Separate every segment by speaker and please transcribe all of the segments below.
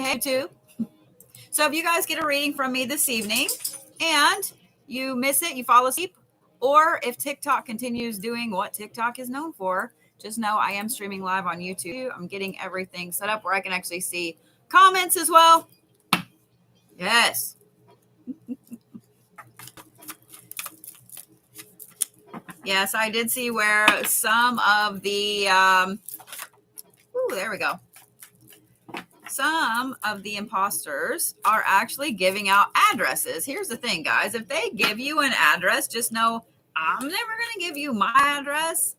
Speaker 1: Hey, too. So if you guys get a reading from me this evening and you miss it, you fall asleep, or if TikTok continues doing what TikTok is known for, just know I am streaming live on YouTube. I'm getting everything set up where I can actually see comments as well. Yes. Yes, I did see where some of the, there we go. Some of the imposters are actually giving out addresses. Here's the thing, guys. If they give you an address, just know I'm never going to give you my address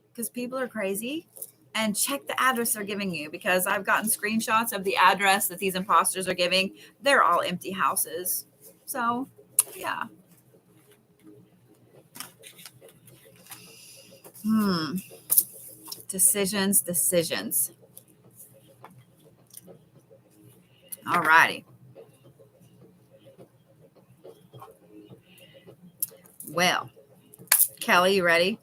Speaker 1: because people are crazy. And check the address they're giving you, because I've gotten screenshots of the address that these imposters are giving. They're all empty houses. So, yeah. Decisions. All righty. Well, Kelly, you ready?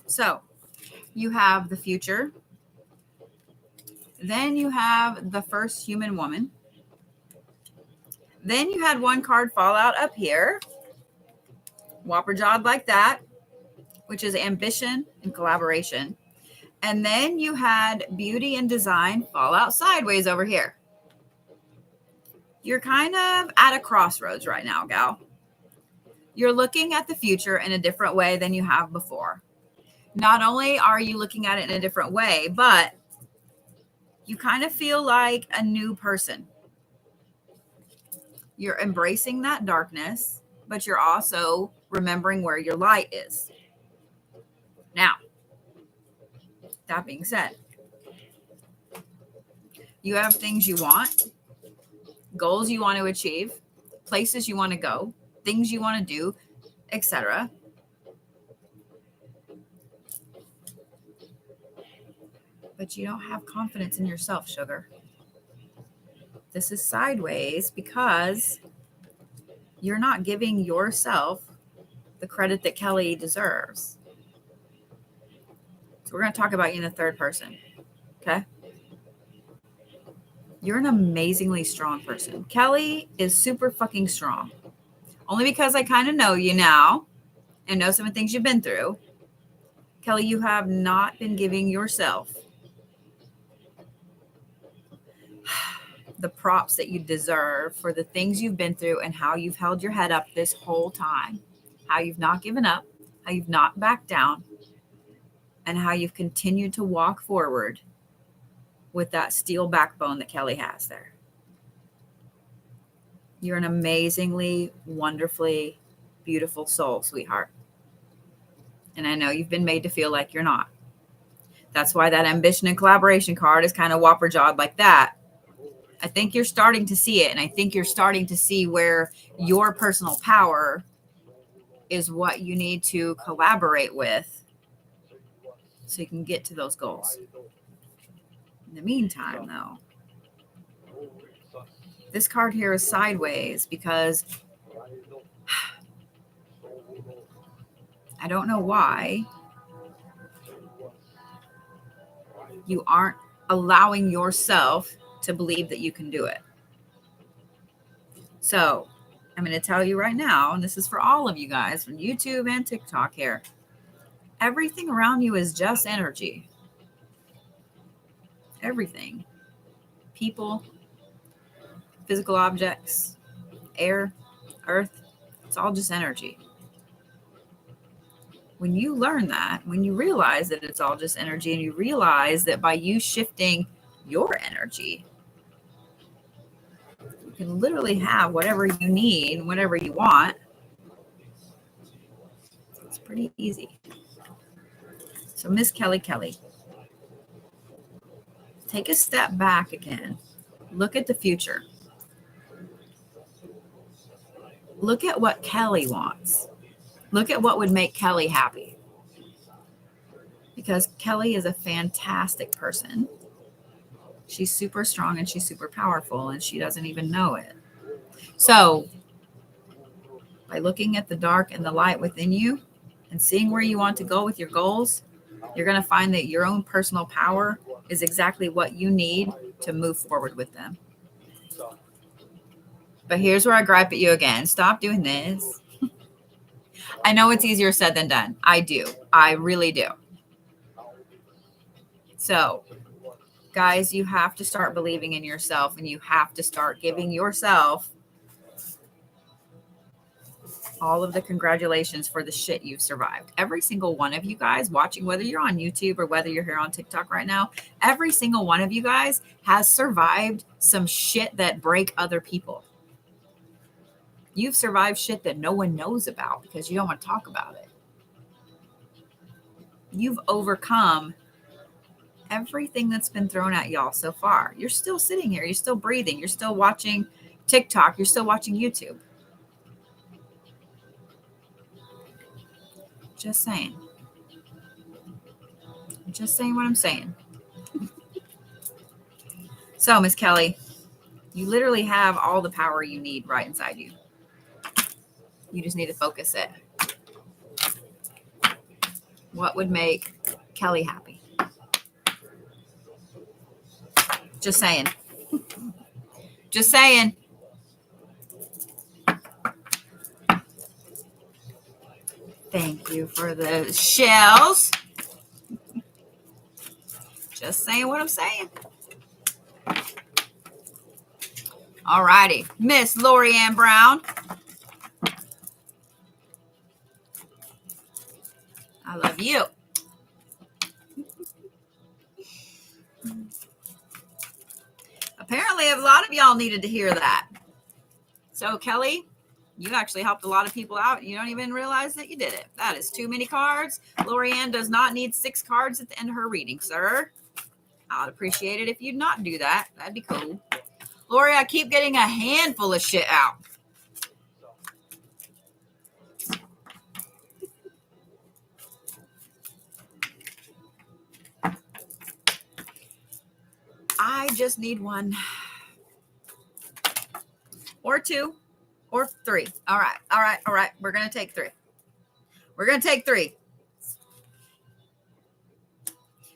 Speaker 1: So, you have the future. Then you have the first human woman. Then you had one card fall out up here. Whopper jawed like that, which is ambition and collaboration. And then you had beauty and design fall out sideways over here. You're kind of at a crossroads right now, gal. You're looking at the future in a different way than you have before. Not only are you looking at it in a different way, but you kind of feel like a new person. You're embracing that darkness, but you're also remembering where your light is. Now, that being said, you have things you want, goals you want to achieve, places you want to go, things you want to do, etc. But you don't have confidence in yourself, sugar. This is sideways because you're not giving yourself the credit that Kelly deserves. So we're going to talk about you in the third person. Okay? You're an amazingly strong person. Kelly is super fucking strong. Only because I kind of know you now and know some of the things you've been through. Kelly, you have not been giving yourself the props that you deserve for the things you've been through and how you've held your head up this whole time, how you've not given up, how you've not backed down, and how you've continued to walk forward with that steel backbone that Kelly has there. You're an amazingly, wonderfully beautiful soul, sweetheart. And I know you've been made to feel like you're not. That's why that ambition and collaboration card is kind of whopper jawed like that. I think you're starting to see it, and I think you're starting to see where your personal power is what you need to collaborate with so you can get to those goals. In the meantime, though, this card here is sideways because I don't know why you aren't allowing yourself to believe that you can do it. So I'm going to tell you right now, and this is for all of you guys from YouTube and TikTok here, everything around you is just energy. Everything. People, physical objects, air, earth, it's all just energy. When you learn that, when you realize that it's all just energy, and you realize that by you shifting your energy, you can literally have whatever you need, whatever you want. It's pretty easy. So Miss Kelly, take a step back again. Look at the future. Look at what Kelly wants. Look at what would make Kelly happy. Because Kelly is a fantastic person. She's super strong and she's super powerful, and she doesn't even know it. So By looking at the dark and the light within you and seeing where you want to go with your goals, you're going to find that your own personal power is exactly what you need to move forward with them. But here's where I gripe at you again. Stop doing this. I know it's easier said than done. I do. I really do. So, guys, you have to start believing in yourself, and you have to start giving yourself all of the congratulations for the shit you've survived. Every single one of you guys watching, whether you're on YouTube or whether you're here on TikTok right now, every single one of you guys has survived some shit that break other people. You've survived shit that no one knows about because you don't want to talk about it. You've overcome everything that's been thrown at y'all so far. You're still sitting here. You're still breathing. You're still watching TikTok. You're still watching YouTube. Just saying. Just saying what I'm saying. So, Miss Kelly, you literally have all the power you need right inside you. You just need to focus it. What would make Kelly happy? Just saying. Just saying. Thank you for the shells. Just saying what I'm saying. All righty. Miss Lorianne Brown. I love you. Apparently, a lot of y'all needed to hear that. So, Kelly, you actually helped a lot of people out. You don't even realize that you did it. That is too many cards. Lorianne does not need 6 cards at the end of her reading, sir. I'd appreciate it if you'd not do that. That'd be cool. Lori, I keep getting a handful of shit out. I just need 1 or 2 or 3. All right. We're going to take 3. We're going to take 3.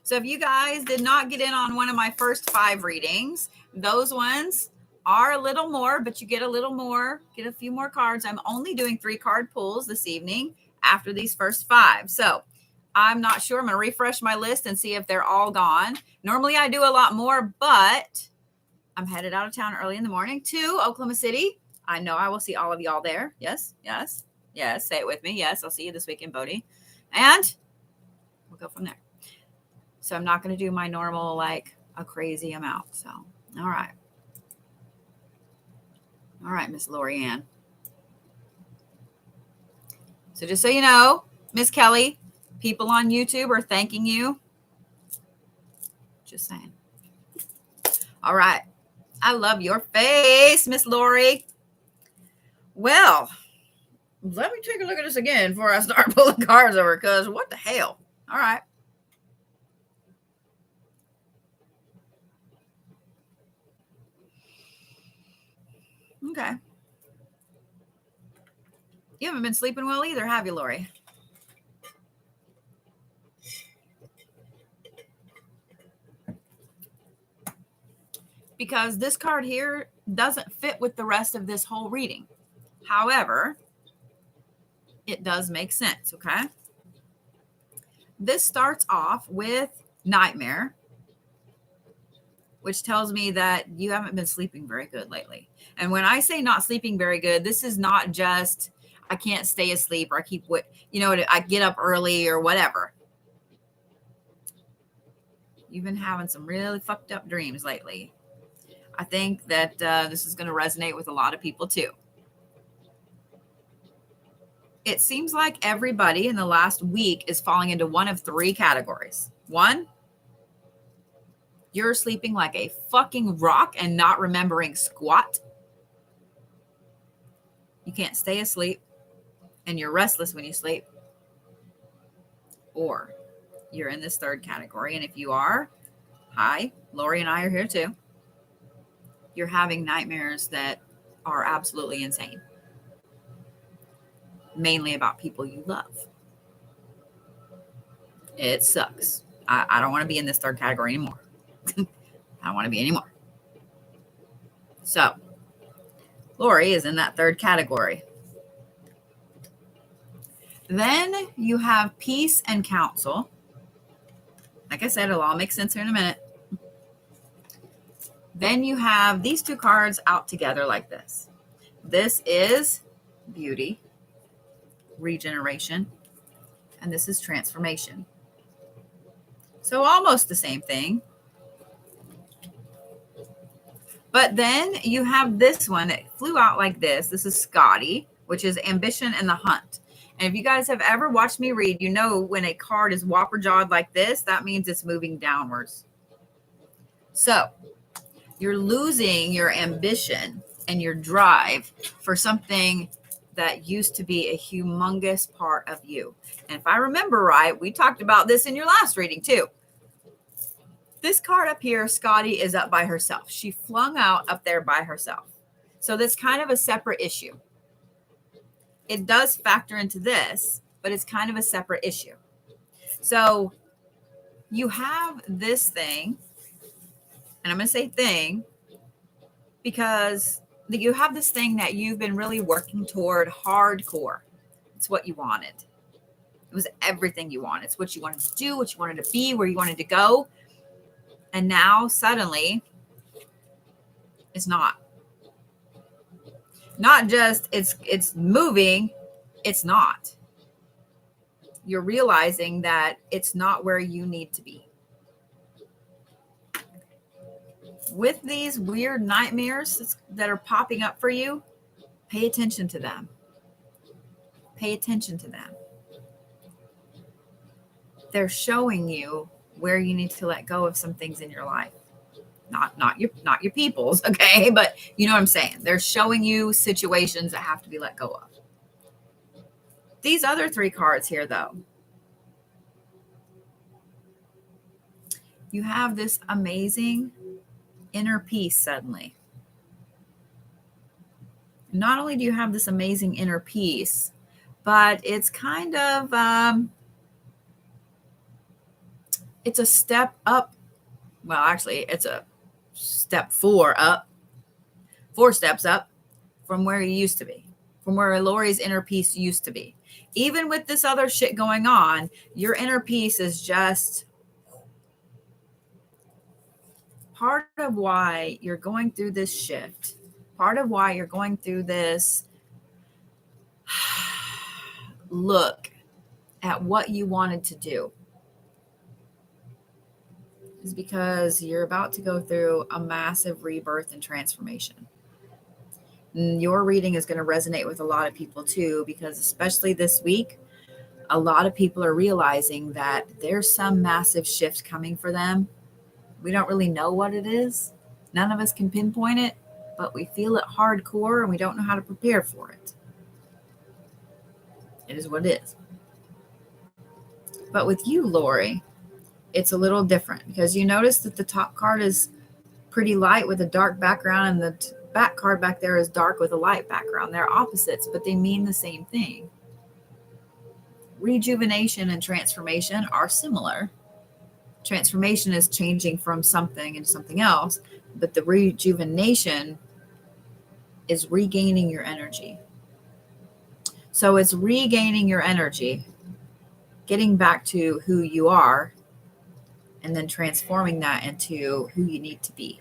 Speaker 1: So if you guys did not get in on one of my first 5 readings, those ones are a little more, but you get a little more, get a few more cards. I'm only doing 3 card pulls this evening after these first 5. So I'm not sure. I'm going to refresh my list and see if they're all gone. Normally I do a lot more, but I'm headed out of town early in the morning to Oklahoma City. I know I will see all of y'all there. Yes. Say it with me. Yes, I'll see you this weekend, Bodhi. And we'll go from there. So I'm not going to do my normal, like a crazy amount. So, all right. All right, Miss Lorianne. So just so you know, Miss Kelly, people on YouTube are thanking you. Just saying. All right. I love your face, Miss Lori. Well, let me take a look at this again before I start pulling cards over, because what the hell? All right. Okay. You haven't been sleeping well either, have you, Lori? Because this card here doesn't fit with the rest of this whole reading. However, it does make sense, okay? This starts off with Nightmare, which tells me that you haven't been sleeping very good lately. And when I say not sleeping very good, this is not just I can't stay asleep or I keep, I get up early or whatever. You've been having some really fucked up dreams lately. I think that this is going to resonate with a lot of people too. It seems like everybody in the last week is falling into one of 3 categories. 1, you're sleeping like a fucking rock and not remembering squat. You can't stay asleep and you're restless when you sleep. Or you're in this 3rd category. And if you are, hi, Lori and I are here too. You're having nightmares that are absolutely insane. mainly about people you love. It sucks. I don't want to be in this third category anymore. I don't want to be anymore. So, Lori is in that third category. Then you have peace and counsel. Like I said, it'll all make sense here in a minute. Then you have these two cards out together like this. This is beauty, regeneration, and this is transformation. So almost the same thing. But then you have this one that flew out like this. This is Scotty, which is ambition and the hunt. And if you guys have ever watched me read, you know when a card is whopper jawed like this, that means it's moving downwards. So you're losing your ambition and your drive for something that used to be a humongous part of you. And if I remember right, we talked about this in your last reading too. This card up here, Scotty is up by herself. She flung out up there by herself. So that's kind of a separate issue. It does factor into this, but it's kind of a separate issue. So you have this thing, and I'm going to say thing, because you have this thing that you've been really working toward hardcore. It's what you wanted. It was everything you wanted. It's what you wanted to do, what you wanted to be, where you wanted to go. And now suddenly it's not just it's moving. It's not. You're realizing that it's not where you need to be. With these weird nightmares that are popping up for you, pay attention to them. Pay attention to them. They're showing you where you need to let go of some things in your life. Not your people's, okay? But you know what I'm saying. They're showing you situations that have to be let go of. These other three cards here, though, you have this amazing inner peace suddenly. Not only do you have this amazing inner peace, but it's kind of it's a step up. Well, actually, it's a step 4 up, 4 steps up from where you used to be, from where Lori's inner peace used to be. Even with this other shit going on, your inner peace is just part of why you're going through this shift, part of why you're going through this look at what you wanted to do. Is because you're about to go through a massive rebirth and transformation. And your reading is going to resonate with a lot of people too, because especially this week, a lot of people are realizing that there's some massive shift coming for them. We don't really know what it is. None of us can pinpoint it, but we feel it hardcore and we don't know how to prepare for it. It is what it is. But with you, Lori, it's a little different because you notice that the top card is pretty light with a dark background and the back card back there is dark with a light background. They're opposites, but they mean the same thing. Rejuvenation and transformation are similar. Transformation is changing from something into something else, but the rejuvenation is regaining your energy. So it's regaining your energy, getting back to who you are, and then transforming that into who you need to be.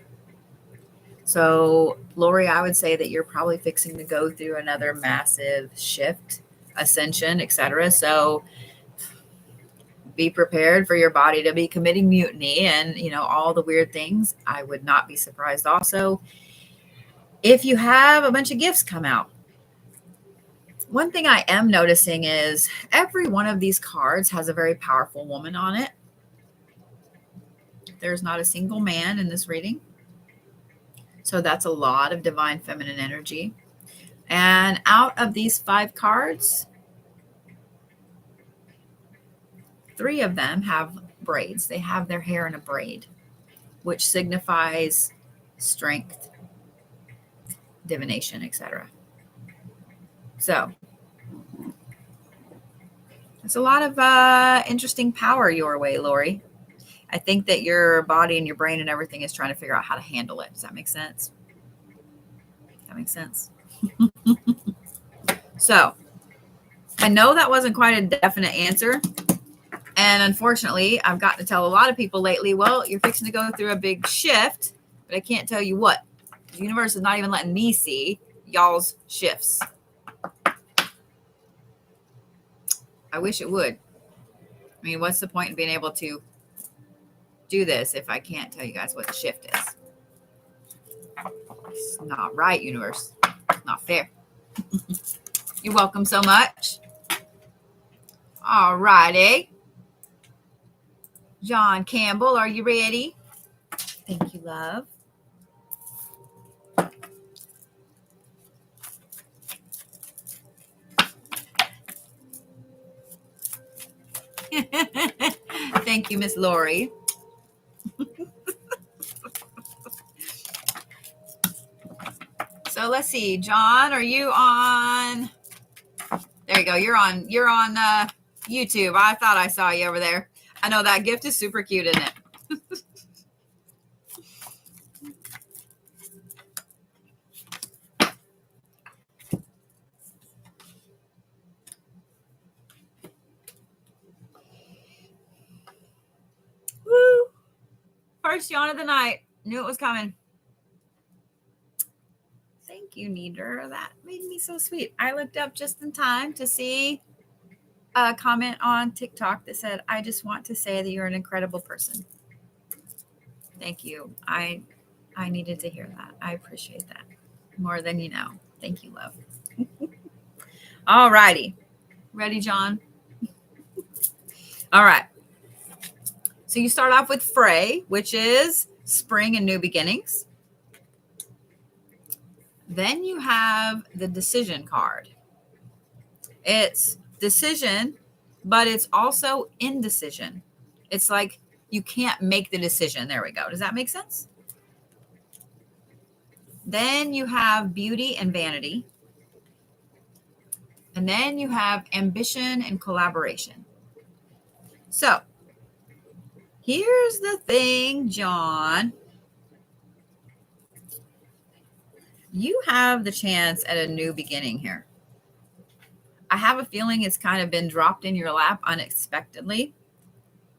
Speaker 1: So, Lori, I would say that you're probably fixing to go through another massive shift, ascension, etc. So be prepared for your body to be committing mutiny and, all the weird things. I would not be surprised also if you have a bunch of gifts come out. One thing I am noticing is every one of these cards has a very powerful woman on it. There's not a single man in this reading. So that's a lot of divine feminine energy. And out of these 5 cards, 3 of them have braids. They have their hair in a braid, which signifies strength, divination, etc. So It's a lot of interesting power your way, Lori. I think that your body and your brain and everything is trying to figure out how to handle it. Does that make sense? That makes sense. So I know that wasn't quite a definite answer. And unfortunately, I've gotten to tell a lot of people lately, well, you're fixing to go through a big shift, but I can't tell you what. The universe is not even letting me see y'all's shifts. I wish it would. I mean, what's the point in being able to do this if I can't tell you guys what the shift is? It's not right, universe. Not fair. You're welcome so much. All righty. John Campbell, are you ready? Thank you, love. Thank you, Miss Lori. So let's see, John, are you on? There you go. You're on YouTube. I thought I saw you over there. I know that gift is super cute, isn't it? Woo! First yawn of the night. Knew it was coming. Thank you, Needer. That made me so sweet. I looked up just in time to see a comment on TikTok that said, I just want to say that you're an incredible person. Thank you. I needed to hear that. I appreciate that more than you know. Thank you, love. All righty. Ready, John? All right. So you start off with Frey, which is spring and new beginnings. Then you have the decision card. It's decision, but it's also indecision. It's like you can't make the decision. There we go. Does that make sense? Then you have beauty and vanity. And then you have ambition and collaboration. So here's the thing, John. You have the chance at a new beginning here. I have a feeling it's kind of been dropped in your lap unexpectedly.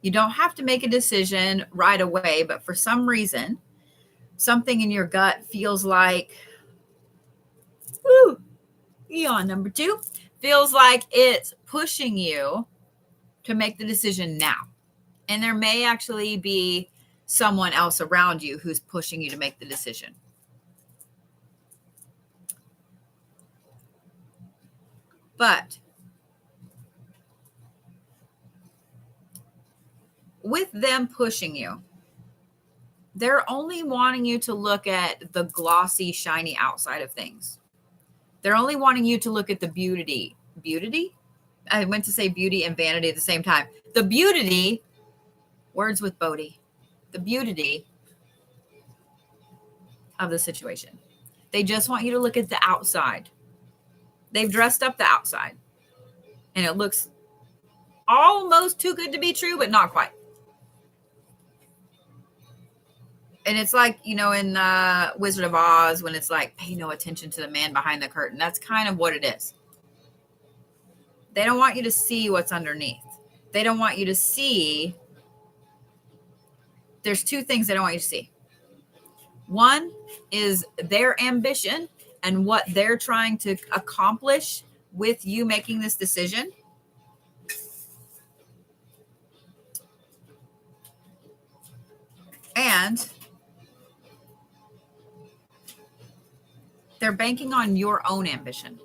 Speaker 1: You don't have to make a decision right away, but for some reason, something in your gut feels like, woo, yawn number 2, feels like it's pushing you to make the decision now. And there may actually be someone else around you who's pushing you to make the decision. But with them pushing you, they're only wanting you to look at the glossy, shiny outside of things. They're only wanting you to look at the beauty. Beauty? I meant to say beauty and vanity at the same time. The beauty, words with Bodhi, the beauty of the situation. They just want you to look at the outside. They've dressed up the outside. And it looks almost too good to be true, but not quite. And it's like, you know, in Wizard of Oz, when it's like, pay no attention to the man behind the curtain. That's kind of what it is. They don't want you to see what's underneath. They don't want you to see. There's 2 things they don't want you to see. One is their ambition and what they're trying to accomplish with you making this decision. And they're banking on your own ambition.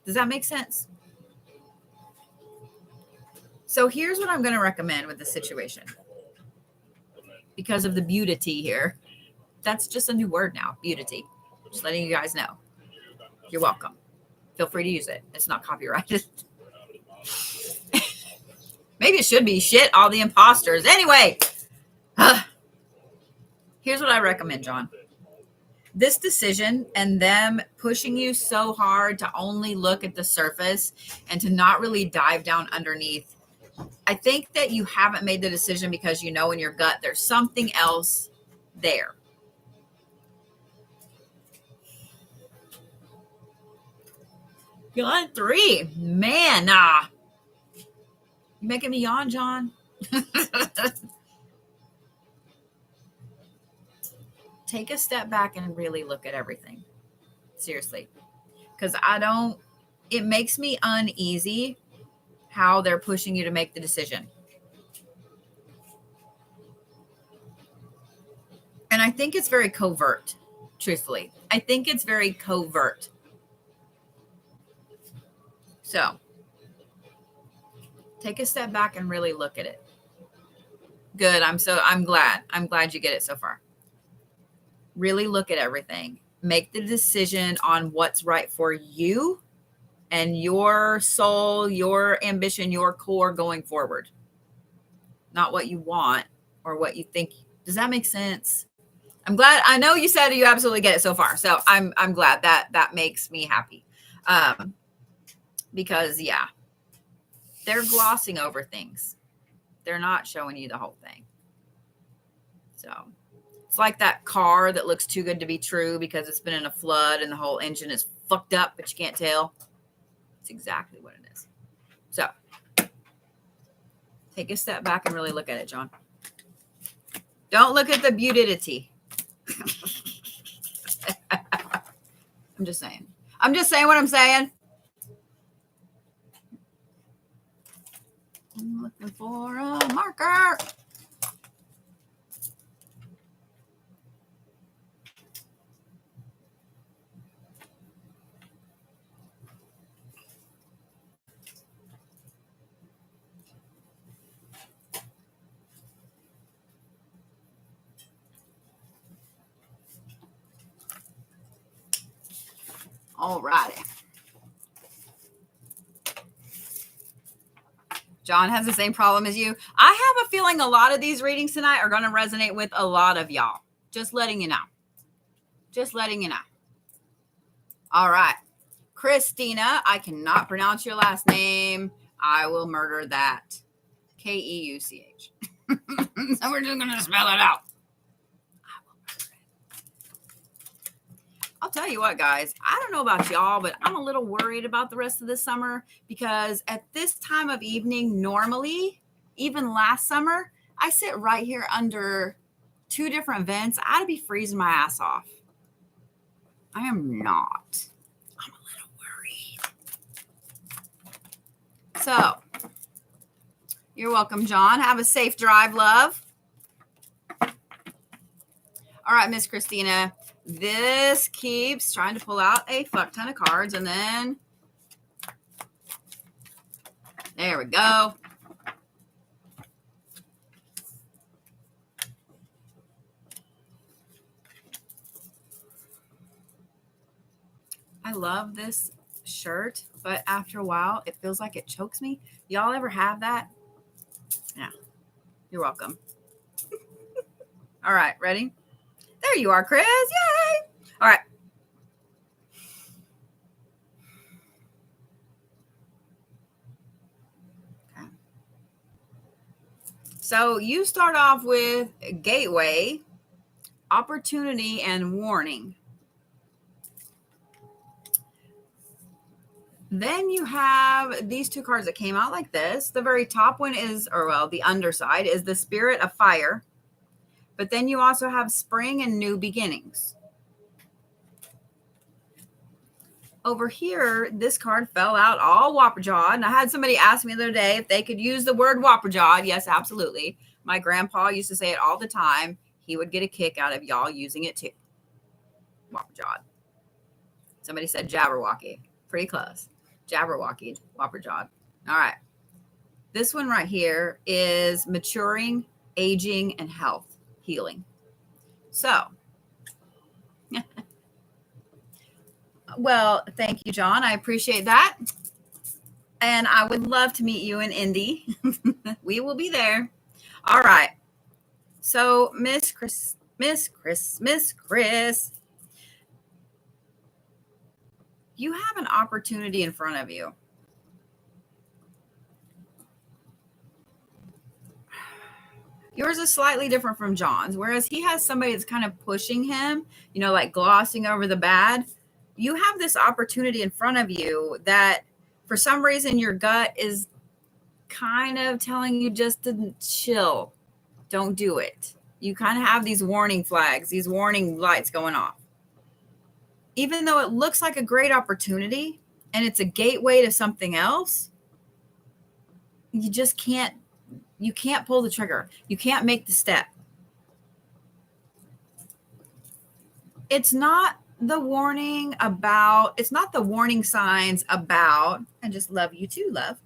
Speaker 1: Does that make sense? So here's what I'm going to recommend with this situation. Because of the beauty here. That's just a new word now, beauty. Just letting you guys know. You're welcome. Feel free to use it. It's not copyrighted. Maybe it should be. Shit, all the imposters. Anyway, here's what I recommend, John. this decision and them pushing you so hard to only look at the surface and to not really dive down underneath, I think that you haven't made the decision because you know in your gut there's something else there. Yawn 3. Man, nah. You making me yawn, John? Take a step back and really look at everything. Seriously. Because it makes me uneasy how they're pushing you to make the decision. And I think it's very covert, truthfully. I think it's very covert. So take a step back and really look at it. Good. I'm glad. I'm glad you get it so far. Really look at everything. Make the decision on what's right for you and your soul, your ambition, your core going forward. Not what you want or what you think. Does that make sense? I'm glad. I know you said you absolutely get it so far. So I'm glad that makes me happy. Because yeah, they're glossing over things. They're not showing you the whole thing. So it's like that car that looks too good to be true because it's been in a flood and the whole engine is fucked up, but you can't tell. It's exactly what it is. So take a step back and really look at it, John. Don't look at the beauty. I'm just saying what I'm saying. I'm looking for a marker. All righty. John has the same problem as you. I have a feeling a lot of these readings tonight are going to resonate with a lot of y'all. Just letting you know. All right. Christina, I cannot pronounce your last name. I will murder that. Keuch. So we're just going to spell it out. I'll tell you what, guys, I don't know about y'all, but I'm a little worried about the rest of the summer because at this time of evening, normally, even last summer, I sit right here under 2 different vents. I'd be freezing my ass off. I am not. I'm a little worried. So, you're welcome, John. Have a safe drive, love. All right, Miss Christina. This keeps trying to pull out a fuck ton of cards, and then there we go. I love this shirt, but after a while, it feels like it chokes me. Y'all ever have that? Yeah, you're welcome. All right, ready? There you are, Chris. Yay! All right. Okay. So you start off with gateway, opportunity, and warning. Then you have these 2 cards that came out like this. The very top one is, the underside is the Spirit of Fire. But then you also have Spring and New Beginnings. Over here, this card fell out all whopper-jawed. And I had somebody ask me the other day if they could use the word whopper-jawed. Yes, absolutely. My grandpa used to say it all the time. He would get a kick out of y'all using it too. Whopper-jawed. Somebody said Jabberwocky. Pretty close. Jabberwocky, whopper-jawed. All right. This one right here is maturing, aging, and health. Healing. So, well, thank you, John. I appreciate that. And I would love to meet you in Indy. We will be there. All right. So, Miss Chris, You have an opportunity in front of you. Yours is slightly different from John's, whereas he has somebody that's kind of pushing him, you know, like glossing over the bad. You have this opportunity in front of you that for some reason your gut is kind of telling you just to chill. Don't do it. You kind of have these warning flags, these warning lights going off. Even though it looks like a great opportunity and it's a gateway to something else, you just can't pull the trigger. You can't make the step. It's not the warning signs about, I just love you too, love,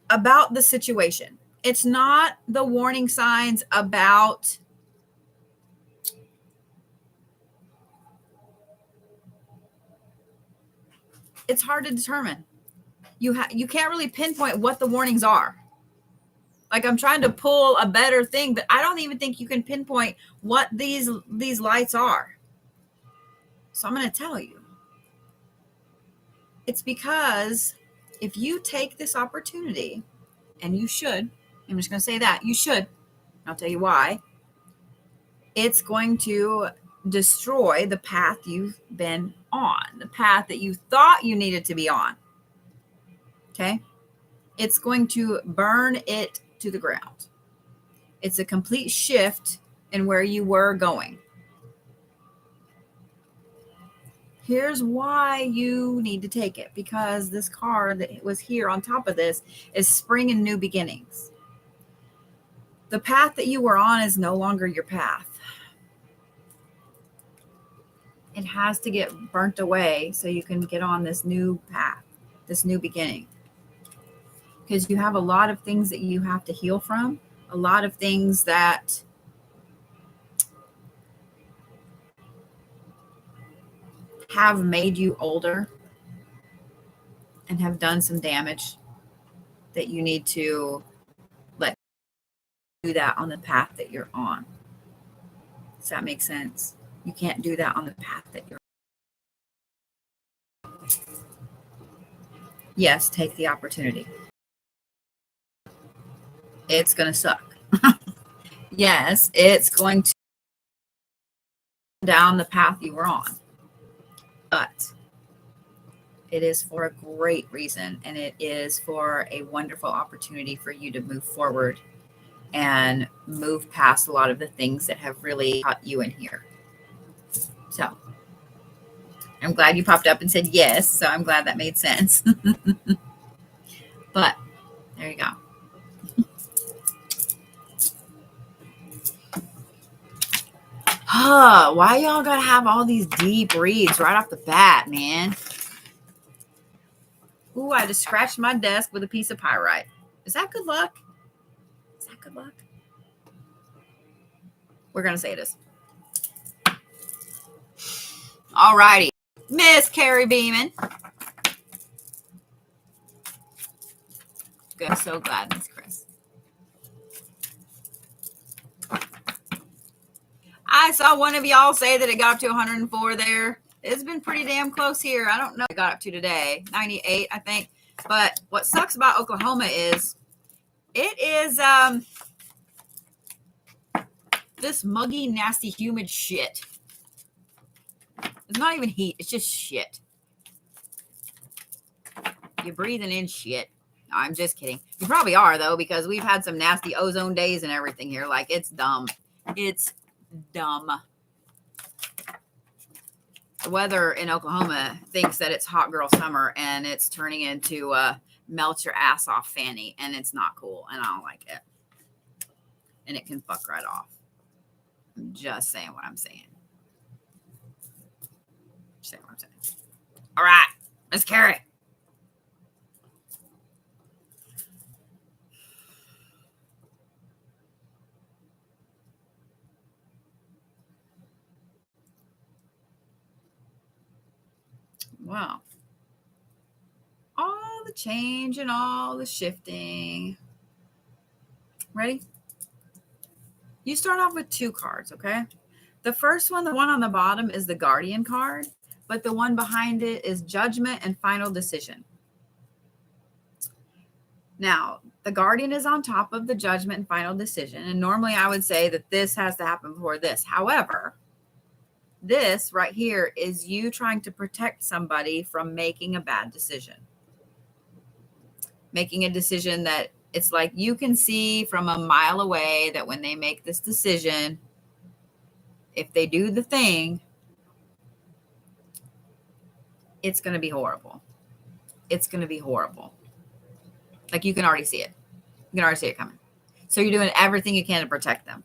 Speaker 1: about the situation. It's not the warning signs about it's hard to determine. You can't really pinpoint what the warnings are. Like I'm trying to pull a better thing, but I don't even think you can pinpoint what these lights are. So I'm going to tell you. It's because if you take this opportunity, and you should, I'm just going to say that, you should, I'll tell you why, it's going to destroy the path you've been on, the path that you thought you needed to be on. Okay? It's going to burn it to the ground. It's a complete shift in where you were going. Here's why you need to take it, because this card that was here on top of this is spring and new beginnings. The path that you were on is no longer your path. It has to get burnt away so you can get on this new path, this new beginning. Because you have a lot of things that you have to heal from, a lot of things that have made you older and have done some damage that you need to let do that on the path that you're on. Does that make sense? You can't do that on the path that you're on. Yes, take the opportunity. It's going to suck. Yes, it's going to down the path you were on. But it is for a great reason, and it is for a wonderful opportunity for you to move forward and move past a lot of the things that have really caught you in here. So I'm glad you popped up and said yes, so I'm glad that made sense. But there you go. Why y'all gotta have all these deep reads right off the bat, man? Ooh, I just scratched my desk with a piece of pyrite. Is that good luck? Is that good luck? We're gonna say it is. All righty. Miss Carrie Beeman. Good, so glad, Miss Chris. I saw one of y'all say that it got up to 104 there. It's been pretty damn close here. I don't know what it got up to today. 98, I think. But what sucks about Oklahoma is it is this muggy, nasty, humid shit. It's not even heat. It's just shit. You're breathing in shit. No, I'm just kidding. You probably are, though, because we've had some nasty ozone days and everything here. Like, it's dumb. It's dumb. The weather in Oklahoma thinks that it's hot girl summer, and it's turning into melt your ass off fanny, and it's not cool, and I don't like it. And it can fuck right off. I'm just saying what I'm saying. Just saying what I'm saying. All right, Miss Carrie. Wow. All the change and all the shifting. Ready? You start off with 2 cards, okay? The first one, the one on the bottom, is the Guardian card, but the one behind it is judgment and final decision. Now, the guardian is on top of the judgment and final decision. And normally I would say that this has to happen before this. However, this right here is you trying to protect somebody from making a bad decision. Making a decision that it's like you can see from a mile away that when they make this decision, if they do the thing, it's going to be horrible. It's going to be horrible. Like you can already see it. You can already see it coming. So you're doing everything you can to protect them.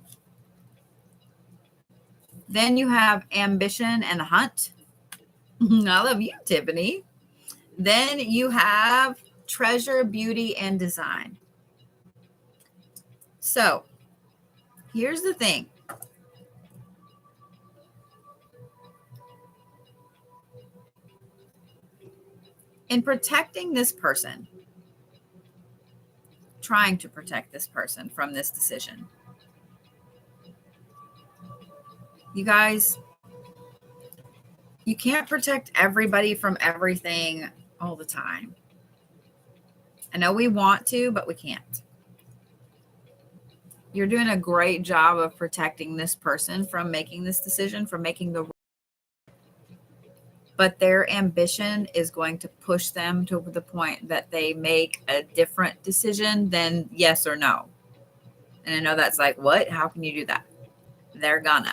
Speaker 1: Then you have ambition and the hunt. I love you, Tiffany. Then you have treasure, beauty, and design. So here's the thing. In protecting this person, trying to protect this person from this decision, you guys, you can't protect everybody from everything all the time. I know we want to, but we can't. You're doing a great job of protecting this person from making this decision, from making the, but their ambition is going to push them to the point that they make a different decision than yes or no. And I know that's like, what? How can you do that? They're going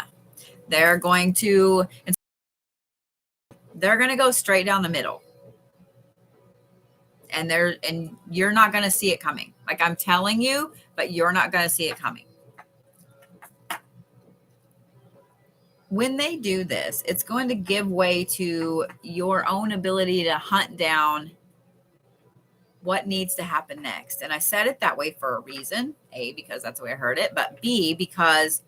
Speaker 1: to go straight down the middle. And you're not going to see it coming. Like I'm telling you, but you're not going to see it coming. When they do this, it's going to give way to your own ability to hunt down what needs to happen next. And I said it that way for a reason. A, because that's the way I heard it, but B, because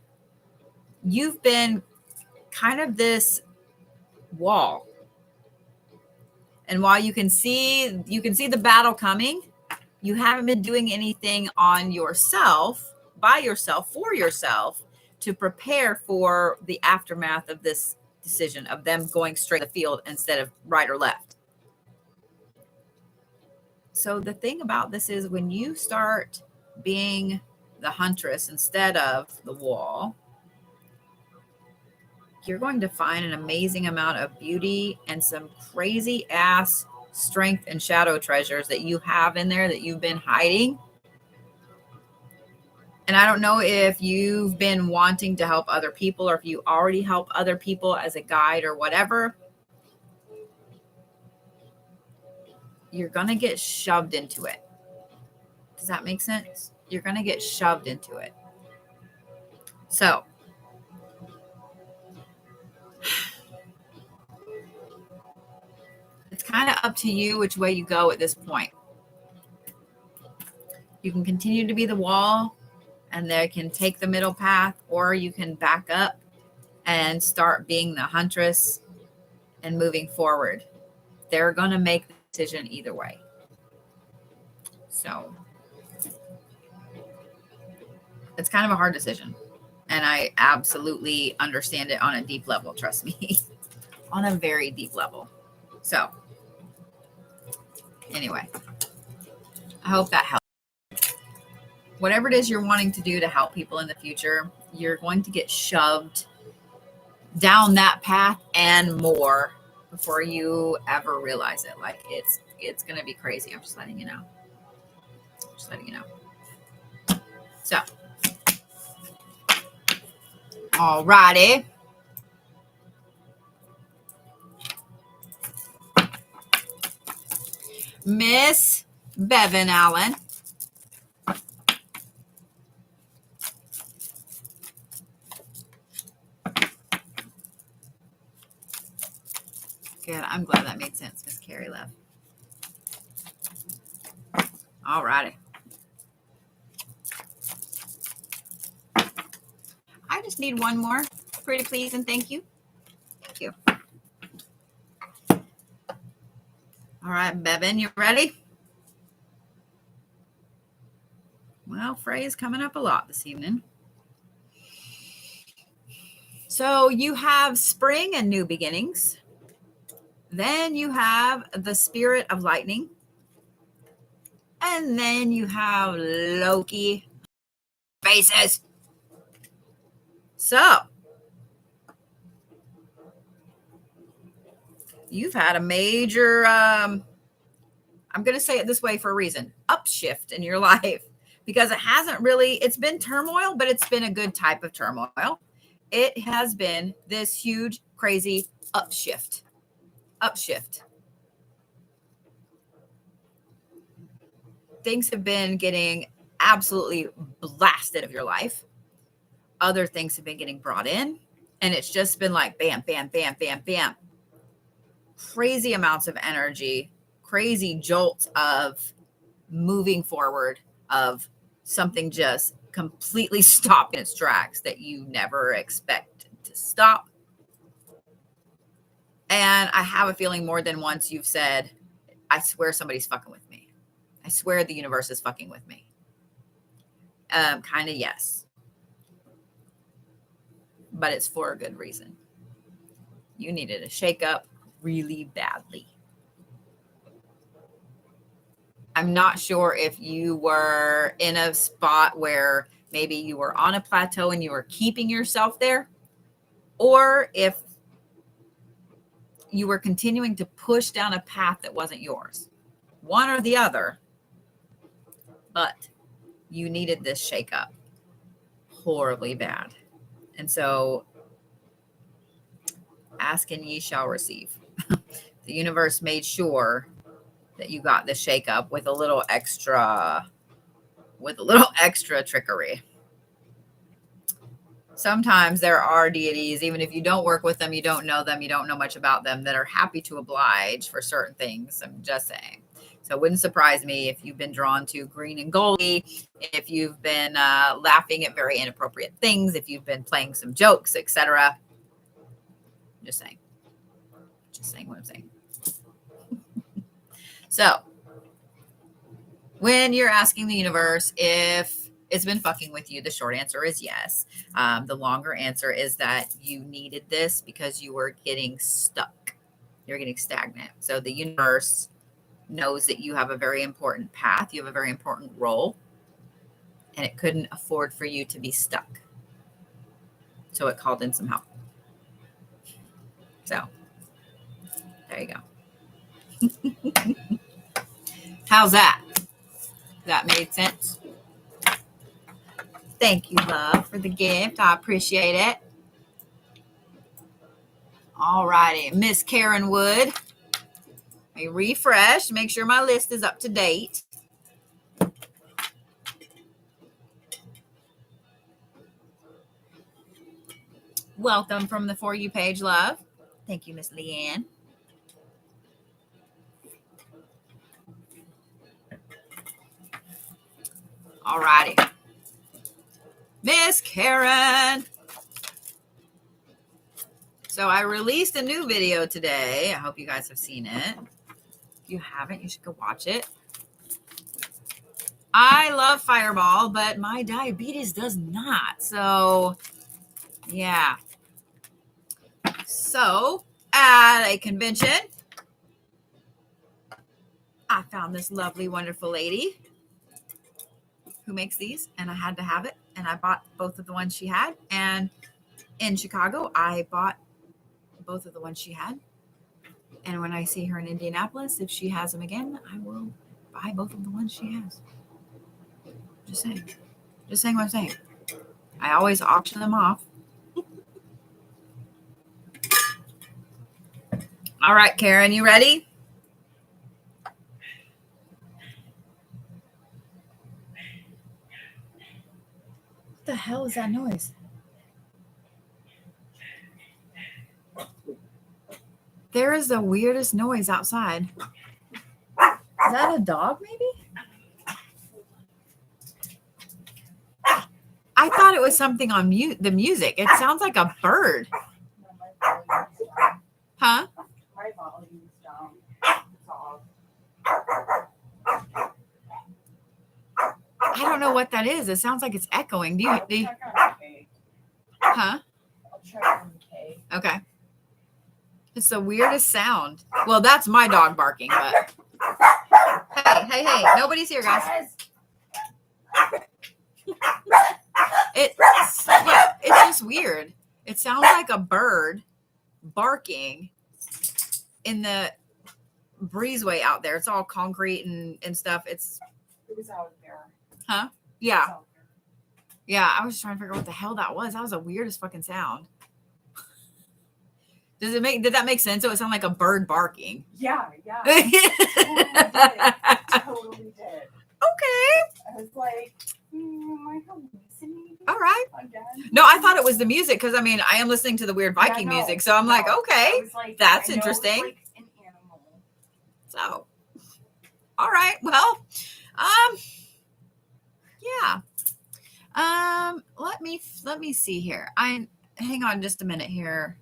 Speaker 1: you've been kind of this wall. And while you can see the battle coming, you haven't been doing anything on yourself, by yourself, for yourself, to prepare for the aftermath of this decision, of them going straight to the field instead of right or left. So the thing about this is when you start being the huntress instead of the wall, you're going to find an amazing amount of beauty and some crazy ass strength and shadow treasures that you have in there that you've been hiding. And I don't know if you've been wanting to help other people or if you already help other people as a guide or whatever. You're going to get shoved into it. Does that make sense? You're going to get shoved into it. So it's kind of up to you which way you go at this point. You can continue to be the wall and they can take the middle path, or you can back up and start being the huntress and moving forward. They're going to make the decision either way. So it's kind of a hard decision. And I absolutely understand it on a deep level. Trust me, on a very deep level. So anyway, I hope that helps. Whatever it is you're wanting to do to help people in the future, you're going to get shoved down that path and more before you ever realize it. Like it's going to be crazy. I'm just letting you know. So, all righty. Miss Bevin Allen. Good. I'm glad that made sense because Carrie left. All righty. I just need one more. Pretty please and thank you. Thank you. All right, Bevin, you ready? Well, Frey is coming up a lot this evening. So you have spring and new beginnings. Then you have the spirit of lightning. And then you have Loki faces. So you've had a major, I'm going to say it this way for a reason, upshift in your life, because it hasn't really, it's been turmoil, but it's been a good type of turmoil. It has been this huge, crazy upshift. Things have been getting absolutely blasted of your life. Other things have been getting brought in, and it's just been like bam, bam, bam, bam, bam. Crazy amounts of energy, crazy jolts of moving forward, of something just completely stopping its tracks that you never expected to stop. And I have a feeling more than once you've said, I swear somebody's fucking with me. I swear the universe is fucking with me. Kind of yes. But it's for a good reason. You needed a shakeup really badly. I'm not sure if you were in a spot where maybe you were on a plateau and you were keeping yourself there, or if you were continuing to push down a path that wasn't yours. One or the other. But you needed this shakeup horribly bad. And so ask and ye shall receive. The universe made sure that you got this shakeup with a little extra trickery. Sometimes there are deities, even if you don't work with them, you don't know much about them, that are happy to oblige for certain things. I'm just saying. So it wouldn't surprise me if you've been drawn to green and goldie, if you've been laughing at very inappropriate things, if you've been playing some jokes, etc. Just saying what I'm saying. So when you're asking the universe if it's been fucking with you, the short answer is yes. The longer answer is that you needed this because you were getting stuck. You're getting stagnant. So the universe knows that you have a very important path. You have a very important role. And it couldn't afford for you to be stuck. So it called in some help. So there you go. How's that? That made sense? Thank you, love, for the gift. I appreciate it. All righty. Miss Karen Wood. Let me refresh. Make sure my list is up to date. Welcome from the For You page, love. Thank you, Miss Leanne. All righty. Miss Karen. So I released a new video today. I hope you guys have seen it. If you haven't, you should go watch it. I love Fireball, but my diabetes does not. So, yeah. So, at a convention, I found this lovely, wonderful lady who makes these, and I had to have it, and I bought both of the ones she had. And in Chicago, I bought both of the ones she had. And when I see her in Indianapolis, if she has them again, I will buy both of the ones she has. Just saying what I'm saying. I always auction them off. All right, Karen, you ready? What the hell is that noise? There is the weirdest noise outside. Is that a dog, maybe? I thought it was something on the music. It sounds like a bird. Huh?
Speaker 2: My volume's down.
Speaker 1: I don't know what that is. It sounds like it's echoing. Do you huh?
Speaker 2: I'll check on K.
Speaker 1: Okay. It's the weirdest sound. Well, that's my dog barking, but hey, nobody's here, guys. It's just weird. It sounds like a bird barking in the breezeway out there. It's all concrete and stuff.
Speaker 2: It was out there.
Speaker 1: Huh? Yeah. Yeah, I was just trying to figure out what the hell that was. That was the weirdest fucking sound. Did that make sense? So it sounded like a bird barking.
Speaker 2: Yeah. Totally did.
Speaker 1: Okay.
Speaker 2: I was like, am I hallucinating?
Speaker 1: All right.
Speaker 2: Again?
Speaker 1: No, I thought it was the music because I mean I am listening to the weird Viking music, so I'm like, okay,
Speaker 2: like,
Speaker 1: that's interesting.
Speaker 2: Like an animal.
Speaker 1: So, all right. Well, yeah. Let me see here. Hang on just a minute here.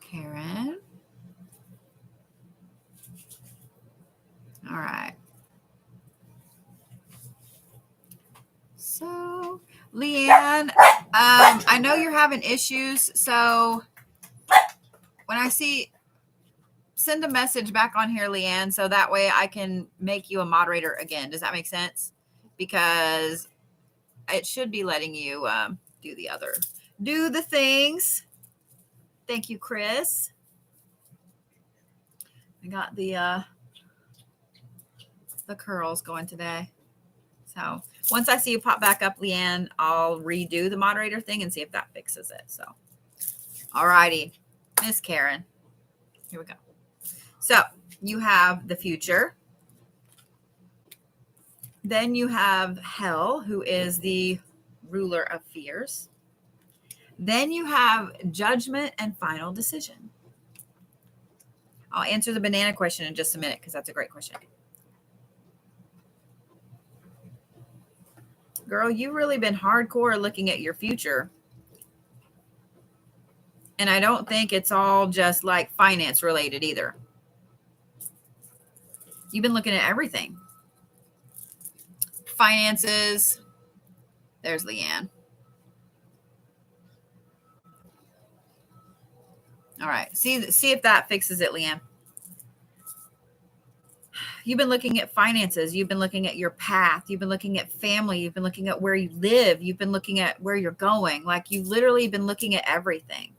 Speaker 1: Karen. All right. So, Leanne, I know you're having issues. So when I send a message back on here, Leanne, so that way I can make you a moderator again. Does that make sense? Because it should be letting you do the things. Thank you, Chris. I got the curls going today. So once I see you pop back up, Leanne, I'll redo the moderator thing and see if that fixes it. So, all righty, Miss Karen, here we go. So you have the future. Then you have Hell, who is the ruler of fears. Then you have judgment and final decision. I'll answer the banana question in just a minute because that's a great question. Girl, you've really been hardcore looking at your future. And I don't think it's all just like finance related either. You've been looking at everything. Finances. There's Leanne. All right. See if that fixes it, Leanne. You've been looking at finances. You've been looking at your path. You've been looking at family. You've been looking at where you live. You've been looking at where you're going. Like you've literally been looking at everything.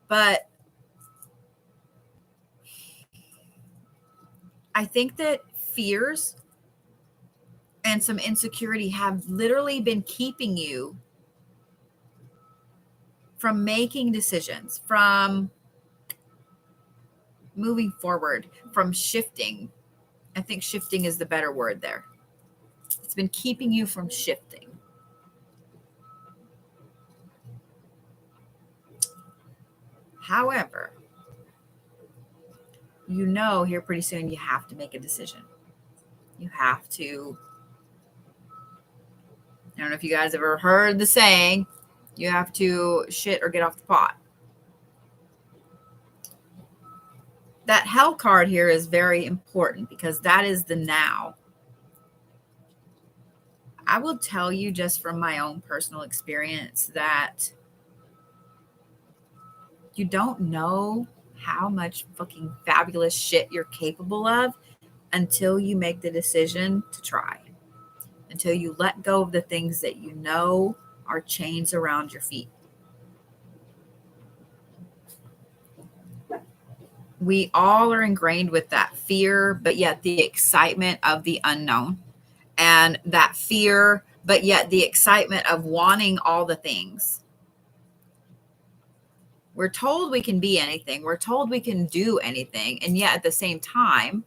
Speaker 1: But I think that fears and some insecurity have literally been keeping you from making decisions, from moving forward, from shifting. I think shifting is the better word there. It's been keeping you from shifting. However, you know here pretty soon you have to make a decision. You have to, I don't know if you guys ever heard the saying, you have to shit or get off the pot. That Hell card here is very important because that is the now. I will tell you just from my own personal experience that you don't know how much fucking fabulous shit you're capable of until you make the decision to try. Until you let go of the things that you know are chains around your feet. We all are ingrained with that fear, but yet the excitement of the unknown. And that fear, but yet the excitement of wanting all the things. We're told we can be anything. We're told we can do anything. And yet at the same time,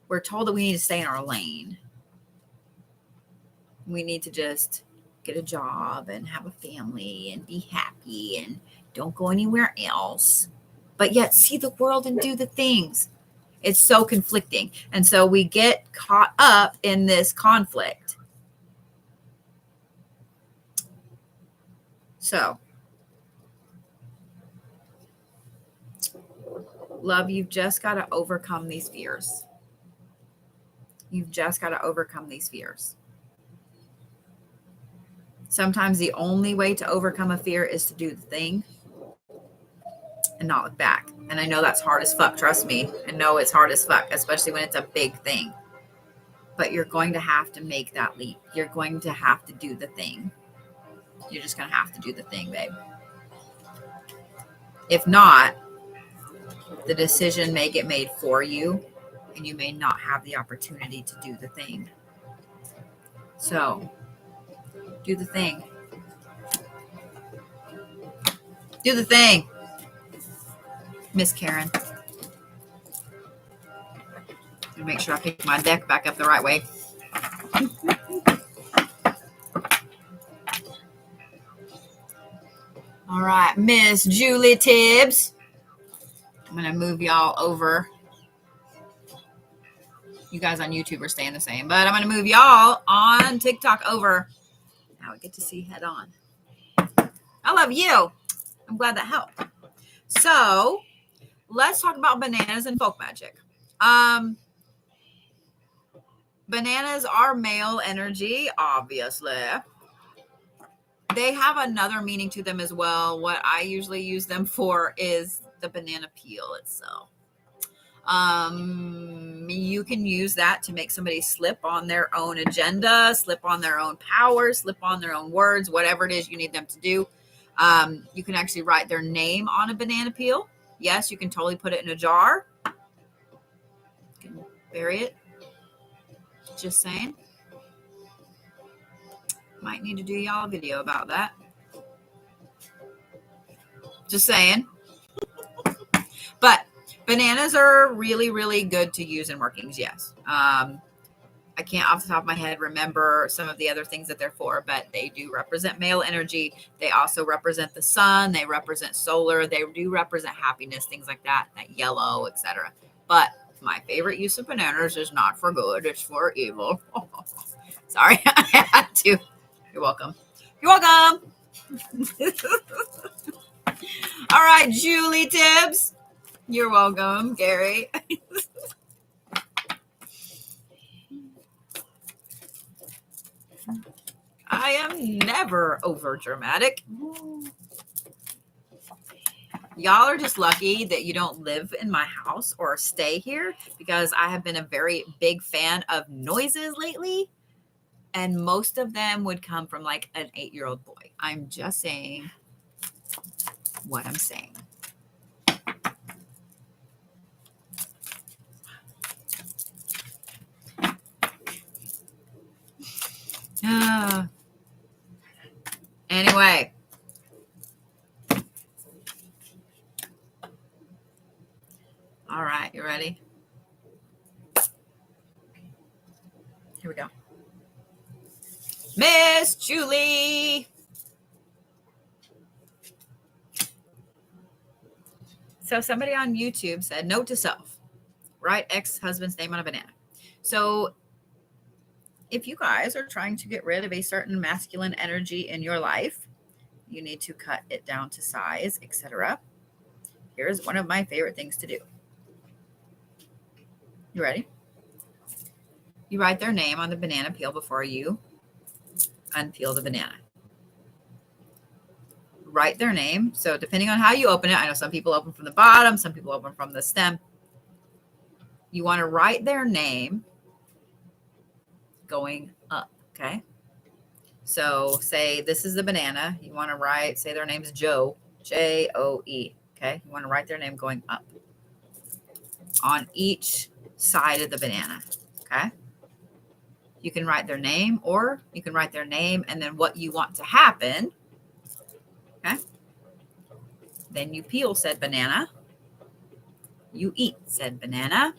Speaker 1: we're told that we need to stay in our lane. We need to just get a job and have a family and be happy and don't go anywhere else. But yet see the world and do the things. It's so conflicting. And so we get caught up in this conflict. So, love, you've just got to overcome these fears. You've just got to overcome these fears. Sometimes the only way to overcome a fear is to do the thing and not look back. And I know that's hard as fuck. Trust me. I know it's hard as fuck, especially when it's a big thing. But you're going to have to make that leap. You're going to have to do the thing. You're just going to have to do the thing, babe. If not, the decision may get made for you, and you may not have the opportunity to do the thing. So, do the thing. Do the thing, Miss Karen. And make sure I pick my deck back up the right way. All right, Miss Julie Tibbs. I'm going to move y'all over. You guys on YouTube are staying the same, but I'm going to move y'all on TikTok over. Now we get to see head on. I love you. I'm glad that helped. So let's talk about bananas and folk magic. Bananas are male energy, obviously. They have another meaning to them as well. What I usually use them for is the banana peel itself. You can use that to make somebody slip on their own agenda, slip on their own power, slip on their own words, whatever it is you need them to do. You can actually write their name on a banana peel. Yes, you can totally put it in a jar. You can bury it. Just saying. Might need to do y'all a video about that. Just saying. But bananas are really, really good to use in workings, yes. I can't off the top of my head remember some of the other things that they're for, but they do represent male energy. They also represent the sun. They represent solar. They do represent happiness, things like that yellow, etc. But my favorite use of bananas is not for good. It's for evil. Sorry, I had to. You're welcome. You're welcome. All right, Julie Tibbs. You're welcome, Carrie. I am never over dramatic. Y'all are just lucky that you don't live in my house or stay here, because I have been a very big fan of noises lately. And most of them would come from like an 8-year-old boy. I'm just saying what I'm saying. Anyway. All right, you ready? Here we go. Miss Julie. So somebody on YouTube said, note to self, write ex-husband's name on a banana. So if you guys are trying to get rid of a certain masculine energy in your life, you need to cut it down to size, etc. Here's one of my favorite things to do. You ready? You write their name on the banana peel before you unpeel the banana. Write their name. So depending on how you open it, I know some people open from the bottom, some people open from the stem. You want to write their name going up, okay? So say this is the banana. You want to write, say their name is Joe, Joe, okay? You want to write their name going up on each side of the banana, okay? You can write their name, or you can write their name and then what you want to happen, okay? Then you peel said banana. You eat said banana.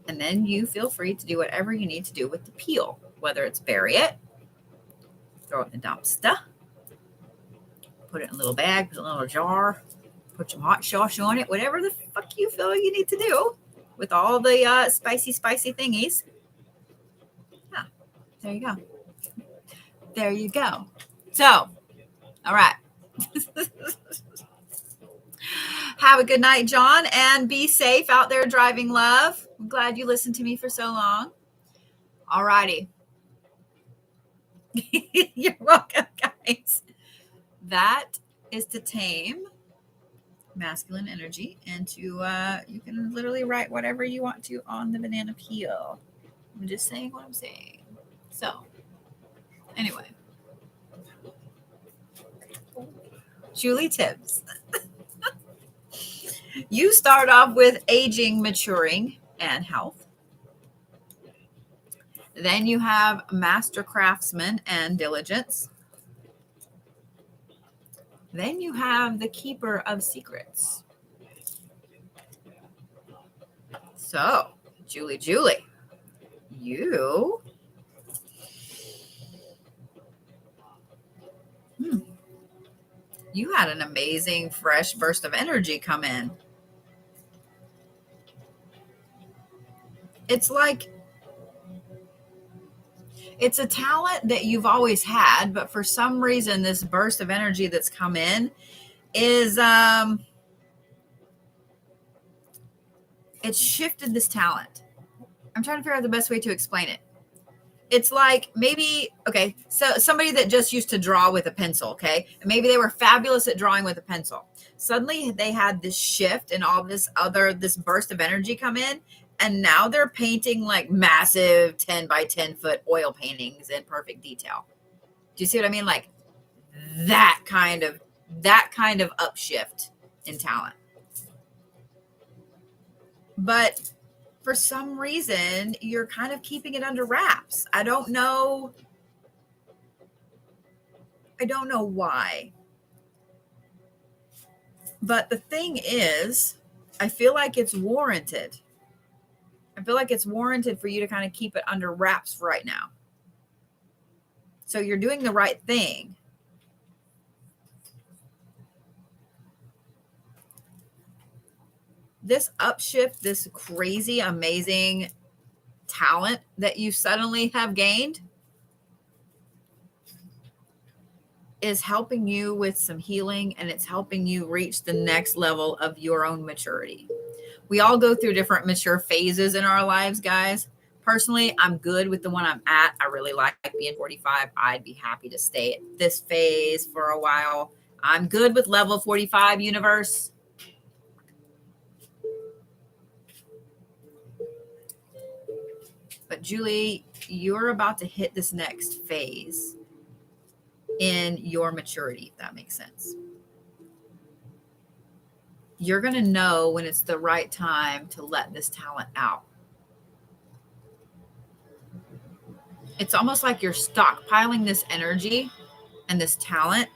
Speaker 1: And then you feel free to do whatever you need to do with the peel, whether it's bury it, throw it in the dumpster, put it in a little bag, put it in a little jar, put some hot sauce on it, whatever the fuck you feel you need to do with all the spicy thingies. Yeah, there you go. There you go. So, all right. Have a good night, John, and be safe out there driving, love. I'm glad you listened to me for so long. All righty. You're welcome, guys. That is to tame masculine energy, and to you can literally write whatever you want to on the banana peel. I'm just saying what I'm saying. So, anyway, Julie Tibbs. You start off with aging, maturing, and health. Then you have master craftsman and diligence. Then you have the keeper of secrets. So, Julie, you you had an amazing fresh burst of energy come in. It's like it's a talent that you've always had, but for some reason this burst of energy that's come in is it's shifted this talent. I'm trying to figure out the best way to explain it. It's like maybe, okay, so somebody that just used to draw with a pencil, okay, and maybe they were fabulous at drawing with a pencil. Suddenly they had this shift and all this burst of energy come in, and now they're painting like massive 10 by 10 foot oil paintings in perfect detail. Do you see what I mean? Like that kind of upshift in talent. But for some reason, you're kind of keeping it under wraps. I don't know why. But the thing is, I feel like it's warranted. I feel like it's warranted for you to kind of keep it under wraps right now. So you're doing the right thing. This upshift, this crazy, amazing talent that you suddenly have gained is helping you with some healing, and it's helping you reach the next level of your own maturity. We all go through different mature phases in our lives, guys. Personally, I'm good with the one I'm at. I really like being 45. I'd be happy to stay at this phase for a while. I'm good with level 45, universe. But Julie, you're about to hit this next phase in your maturity, if that makes sense. You're going to know when it's the right time to let this talent out. It's almost like you're stockpiling this energy and this talent,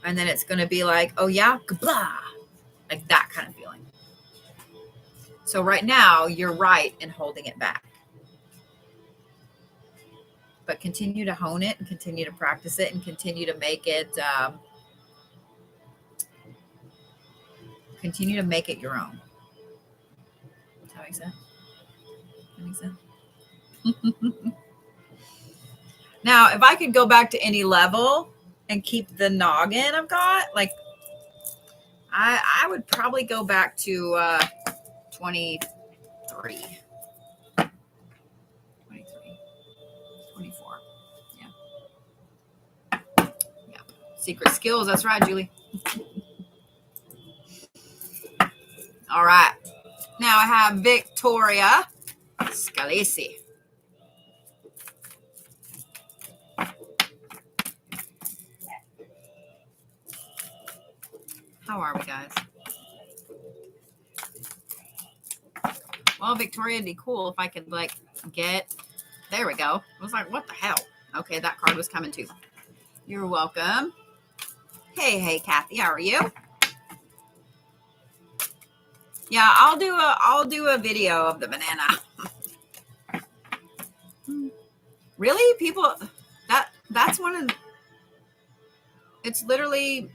Speaker 1: and then it's going to be like, oh yeah, kablah, like that kind of feeling. So right now, you're right in holding it back. But continue to hone it and continue to practice it and continue to make it your own. Does that make sense? That makes sense? Now, if I could go back to any level and keep the noggin I've got, like I would probably go back to 23. 24. Yeah. Secret skills. That's right, Julie. All right. Now I have Victoria Scalise. How are we, guys? Well, Victoria, it'd be cool if I could there we go. I was like, what the hell? Okay, that card was coming too. You're welcome. Hey, Kathy, how are you? Yeah, I'll do a video of the banana. Really? People, that's one of, it's literally,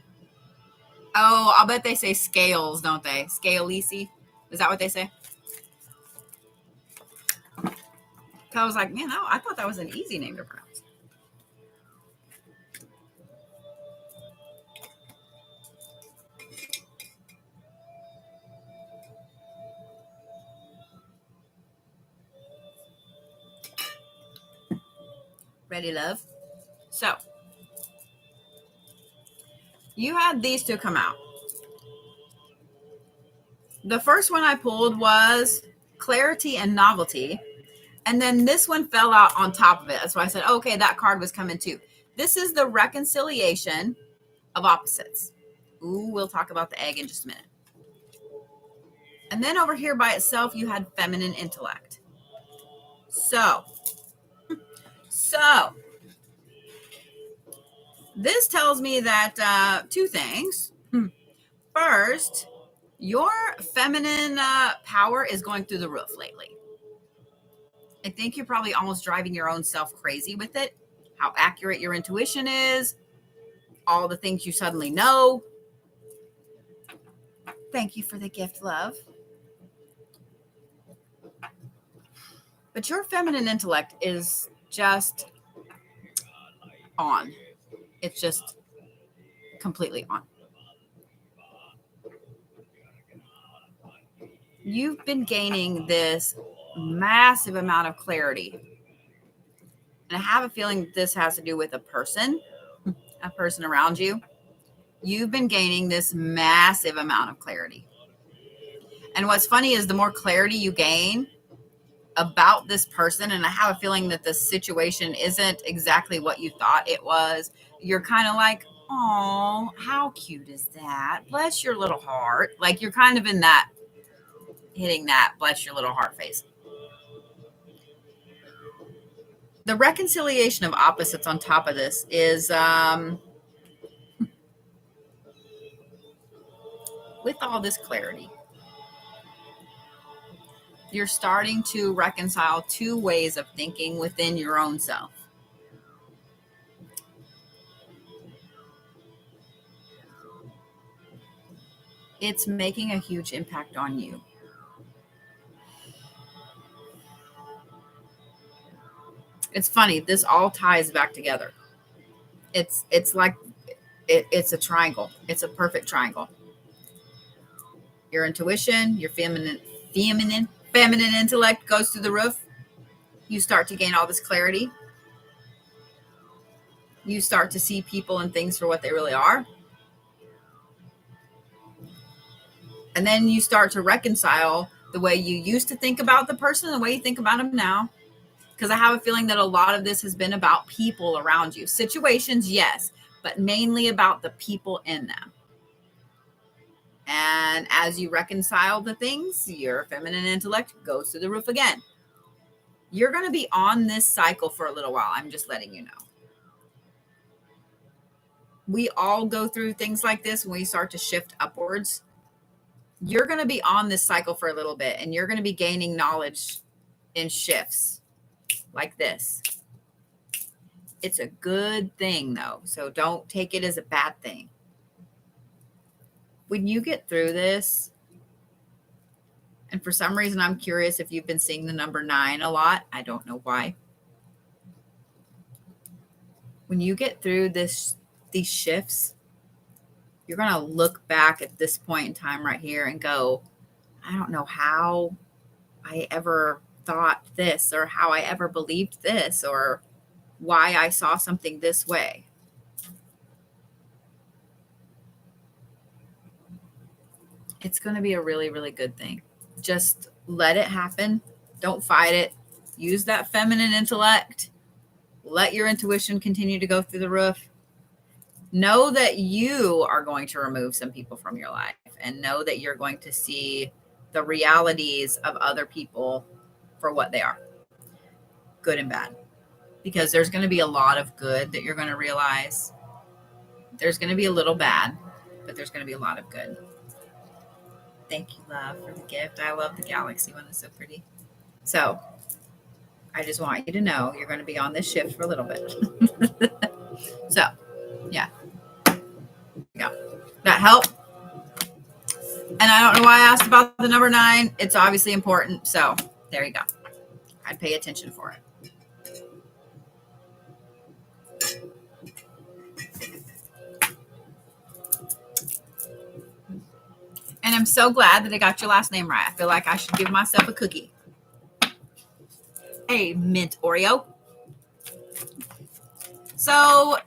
Speaker 1: oh, I'll bet they say scales, don't they? Scalise. Is that what they say? I was like, man, I thought that was an easy name to pronounce. Ready, love? So you had these two come out. The first one I pulled was clarity and novelty. And then this one fell out on top of it. That's why I said, okay, that card was coming too. This is the reconciliation of opposites. Ooh, we'll talk about the egg in just a minute. And then over here by itself, you had feminine intellect. So this tells me that two things. First, your feminine power is going through the roof lately. I think you're probably almost driving your own self crazy with it. How accurate your intuition is, all the things you suddenly know. Thank you for the gift, love. But your feminine intellect is just on. It's just completely on. You've been gaining this massive amount of clarity. And I have a feeling this has to do with a person around you. You've been gaining this massive amount of clarity. And what's funny is the more clarity you gain about this person, and I have a feeling that the situation isn't exactly what you thought it was, you're kind of like, oh, how cute is that? Bless your little heart. Like you're kind of in that, hitting that bless your little heart phase. The reconciliation of opposites on top of this is with all this clarity, you're starting to reconcile two ways of thinking within your own self. It's making a huge impact on you. It's funny, this all ties back together. It's like it's a triangle. It's a perfect triangle. Your intuition, your feminine intellect goes through the roof. You start to gain all this clarity. You start to see people and things for what they really are. And then you start to reconcile the way you used to think about the person and the way you think about them now. Because I have a feeling that a lot of this has been about people around you. Situations, yes, but mainly about the people in them. And as you reconcile the things, your feminine intellect goes through the roof again. You're going to be on this cycle for a little while. I'm just letting you know. We all go through things like this when we start to shift upwards. You're going to be on this cycle for a little bit, and you're going to be gaining knowledge in shifts like this. It's a good thing, though, so don't take it as a bad thing. When you get through this, and for some reason I'm curious if you've been seeing the number 9 a lot. I don't know why. When you get through these shifts, you're going to look back at this point in time right here and go, I don't know how I ever thought this, or how I ever believed this, or why I saw something this way. It's going to be a really, really good thing. Just let it happen. Don't fight it. Use that feminine intellect. Let your intuition continue to go through the roof. Know that you are going to remove some people from your life, and know that you're going to see the realities of other people for what they are, good and bad. Because there's going to be a lot of good that you're going to realize. There's going to be a little bad, but there's going to be a lot of good. Thank you, love, for the gift. I love the galaxy one. It's so pretty. So I just want you to know you're going to be on this shift for a little bit. So, yeah. That helped. And I don't know why I asked about the number 9. It's obviously important. So there you go. I'd pay attention for it. And I'm so glad that I got your last name right. I feel like I should give myself a cookie. A mint Oreo. So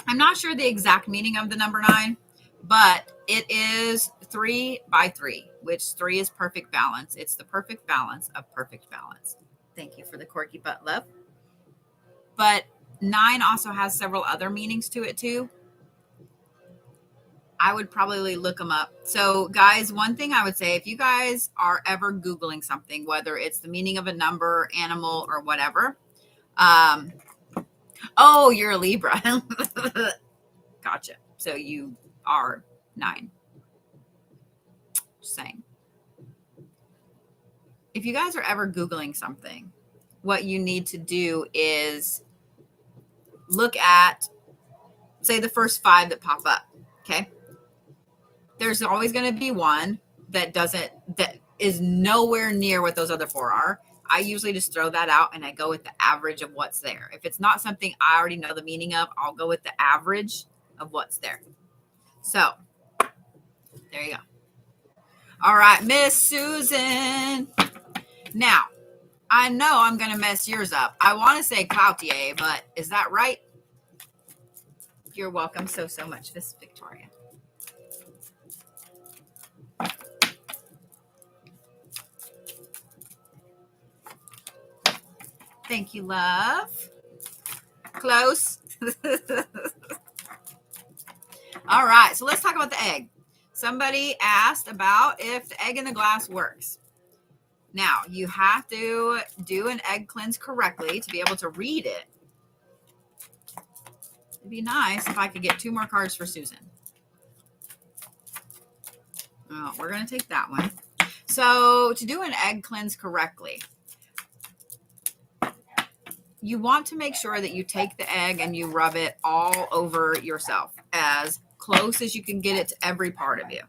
Speaker 1: I'm not sure the exact meaning of the number 9, but it is 3 by 3, which 3 is perfect balance. It's the perfect balance of perfect balance. Thank you for the corky butt love. But 9 also has several other meanings to it too. I would probably look them up. So guys, one thing I would say, if you guys are ever Googling something, whether it's the meaning of a number, animal, or whatever, oh, you're a Libra. Gotcha. So you are 9. Just saying. If you guys are ever Googling something, what you need to do is look at, say, the first 5 that pop up. Okay. There's always going to be one that is nowhere near what those other 4 are. I usually just throw that out and I go with the average of what's there. If it's not something I already know the meaning of, I'll go with the average of what's there. So there you go. All right, Miss Susan. Now, I know I'm going to mess yours up. I want to say Cloutier, but is that right? You're welcome so much, Miss Victoria. Thank you, love. Close. All right, so let's talk about the egg. Somebody asked about if the egg in the glass works. Now, you have to do an egg cleanse correctly to be able to read it. It'd be nice if I could get 2 more cards for Susan. Oh, we're going to take that one. So, to do an egg cleanse correctly, you want to make sure that you take the egg and you rub it all over yourself as close as you can get it to every part of you.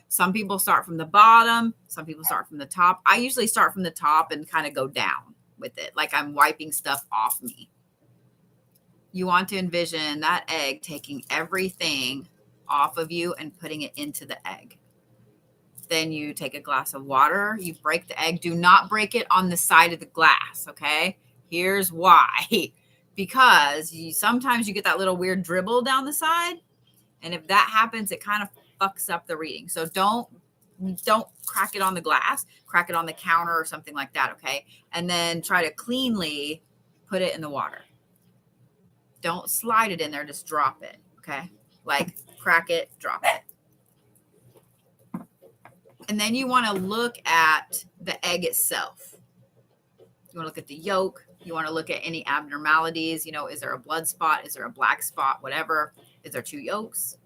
Speaker 1: Some people start from the bottom. Some people start from the top. I usually start from the top and kind of go down with it, like I'm wiping stuff off me. You want to envision that egg taking everything off of you and putting it into the egg. Then you take a glass of water. You break the egg. Do not break it on the side of the glass, okay? Here's why. Because sometimes you get that little weird dribble down the side. And if that happens, it kind of fucks up the reading. So don't crack it on the glass. Crack it on the counter or something like that, okay? And then try to cleanly put it in the water. Don't slide it in there. Just drop it, okay? Like crack it, drop it. And then you want to look at the egg itself. You want to look at the yolk. You want to look at any abnormalities. You know, is there a blood spot? Is there a black spot? Whatever. Is there 2 yolks?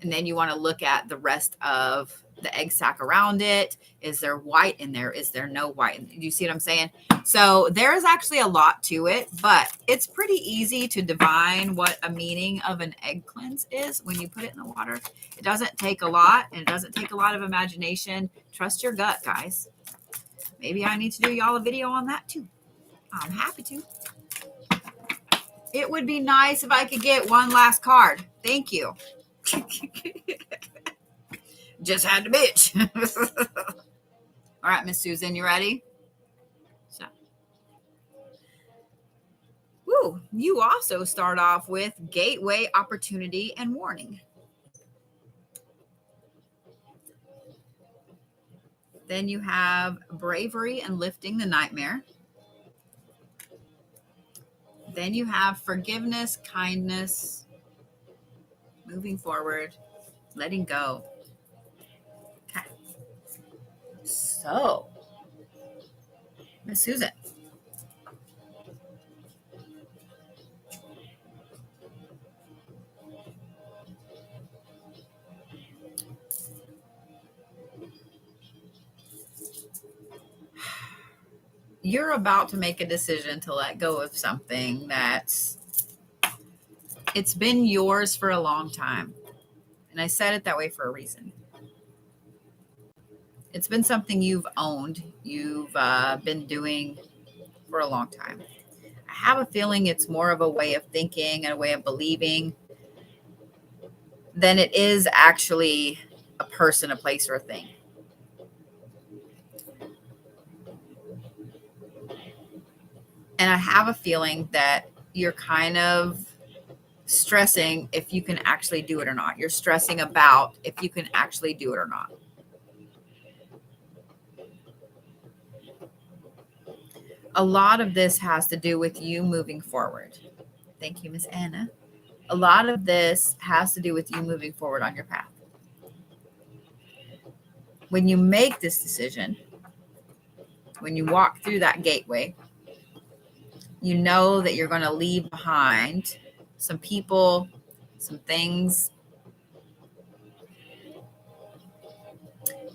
Speaker 1: And then you want to look at the rest of the egg sac around it. Is there white in there? Is there no white? Do you see what I'm saying? So there is actually a lot to it, but it's pretty easy to divine what a meaning of an egg cleanse is when you put it in the water. It doesn't take a lot, and it doesn't take a lot of imagination. Trust your gut, guys. Maybe I need to do y'all a video on that too. I'm happy to. It would be nice if I could get one last card. Thank you. Just had to bitch. All right, Miss Susan, you ready? So, woo, you also start off with gateway, opportunity, and warning. Then you have bravery and lifting the nightmare. Then you have forgiveness, kindness, moving forward, letting go. Okay. So, Miss Susan. You're about to make a decision to let go of something it's been yours for a long time. And I said it that way for a reason. It's been something you've owned, you've been doing for a long time. I have a feeling it's more of a way of thinking and a way of believing than it is actually a person, a place, or a thing. And I have a feeling that you're kind of stressing if you can actually do it or not. You're stressing about if you can actually do it or not. A lot of this has to do with you moving forward. Thank you, Miss Anna. A lot of this has to do with you moving forward on your path. When you make this decision, when you walk through that gateway, you know that you're going to leave behind some people, some things.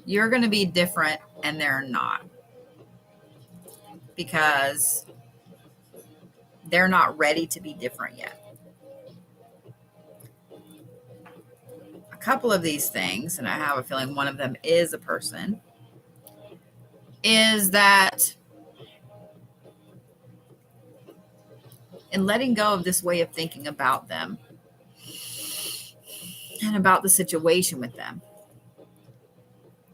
Speaker 1: You're going to be different and they're not, because they're not ready to be different yet. A couple of these things, and I have a feeling one of them is a person, is that in letting go of this way of thinking about them and about the situation with them,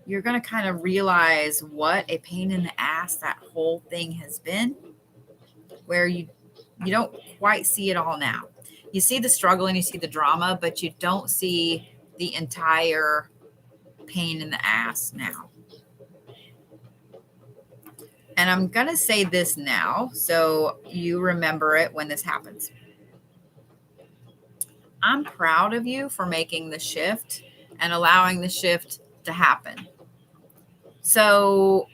Speaker 1: you're going to kind of realize what a pain in the ass that whole thing has been, where you don't quite see it all now. You see the struggle and you see the drama, but you don't see the entire pain in the ass now. And I'm going to say this now so you remember it when this happens. I'm proud of you for making the shift and allowing the shift to happen. So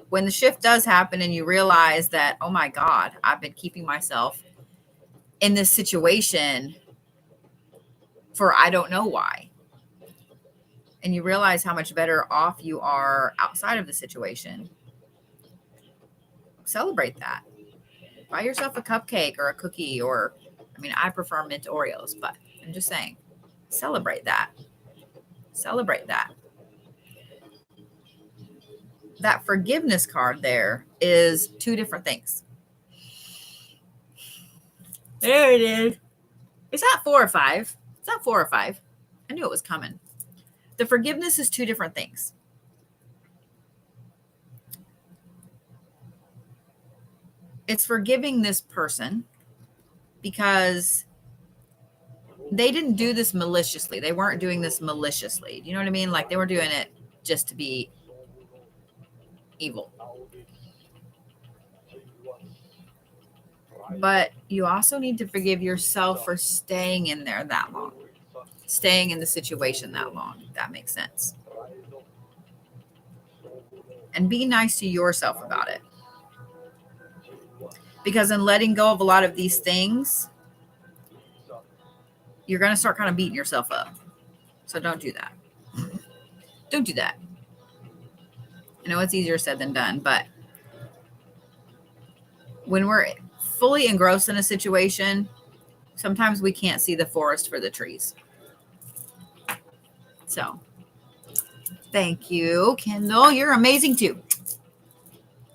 Speaker 1: when the shift does happen and you realize that, oh my God, I've been keeping myself in this situation for I don't know why. And you realize how much better off you are outside of the situation. Celebrate that. Buy yourself a cupcake or a cookie, or, I mean, I prefer mint Oreos, but I'm just saying, celebrate that. Celebrate that. That forgiveness card there is two different things. There it is. Is that 4 or 5? Is that 4 or 5? I knew it was coming. The forgiveness is two different things. It's forgiving this person because they didn't do this maliciously. They weren't doing this maliciously. You know what I mean? Like, they were doing it just to be evil. But you also need to forgive yourself for staying in there that long, staying in the situation that long, if that makes sense. And be nice to yourself about it. Because in letting go of a lot of these things, you're going to start kind of beating yourself up. So don't do that. Don't do that. I know it's easier said than done, but when we're fully engrossed in a situation, sometimes we can't see the forest for the trees. So, thank you, Kendall. You're amazing too.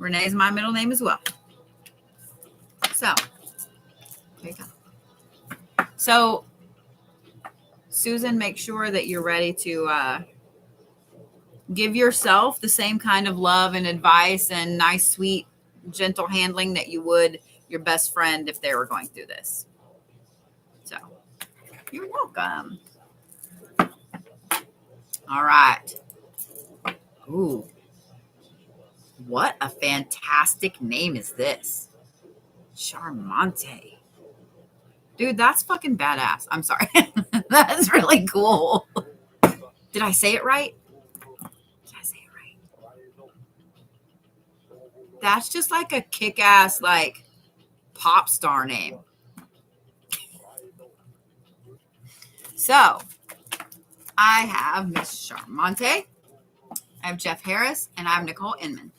Speaker 1: Renee's my middle name as well. So, there you go. So, Susan, make sure that you're ready to give yourself the same kind of love and advice and nice, sweet, gentle handling that you would your best friend if they were going through this. So, you're welcome. All right. Ooh. What a fantastic name is this? Charmante. Dude, that's fucking badass. I'm sorry. That's really cool. Did I say it right? Did I say it right? That's just like a kick-ass, like, pop star name. So, I have Miss Charmante, I have Jeff Harris, and I have Nicole Inman.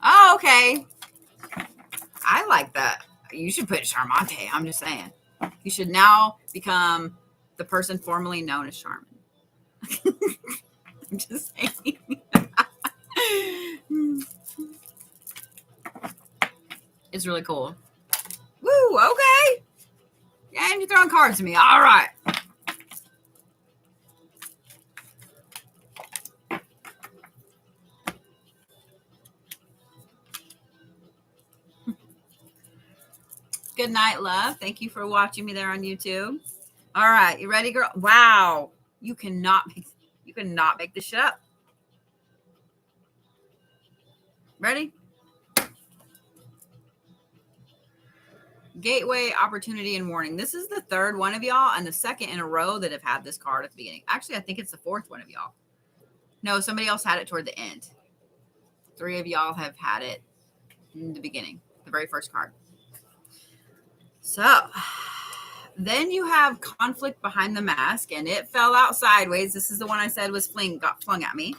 Speaker 1: Oh, okay. I like that. You should put Charmante. I'm just saying. You should now become the person formerly known as Charmin. I'm just saying. It's really cool. Woo, okay. Yeah, and you're throwing cards to me. All right. Good night, love. Thank you for watching me there on YouTube. All right, you ready, girl? Wow, you cannot make this shit up. Ready? Gateway, opportunity, and warning. This is the third one of y'all and the second in a row that have had this card at the beginning. Actually, I think it's the fourth one of y'all. No, somebody else had it toward the end. 3 of y'all have had it in the beginning, the very first card. So then you have conflict behind the mask, and it fell out sideways. This is the one I said was got flung at me.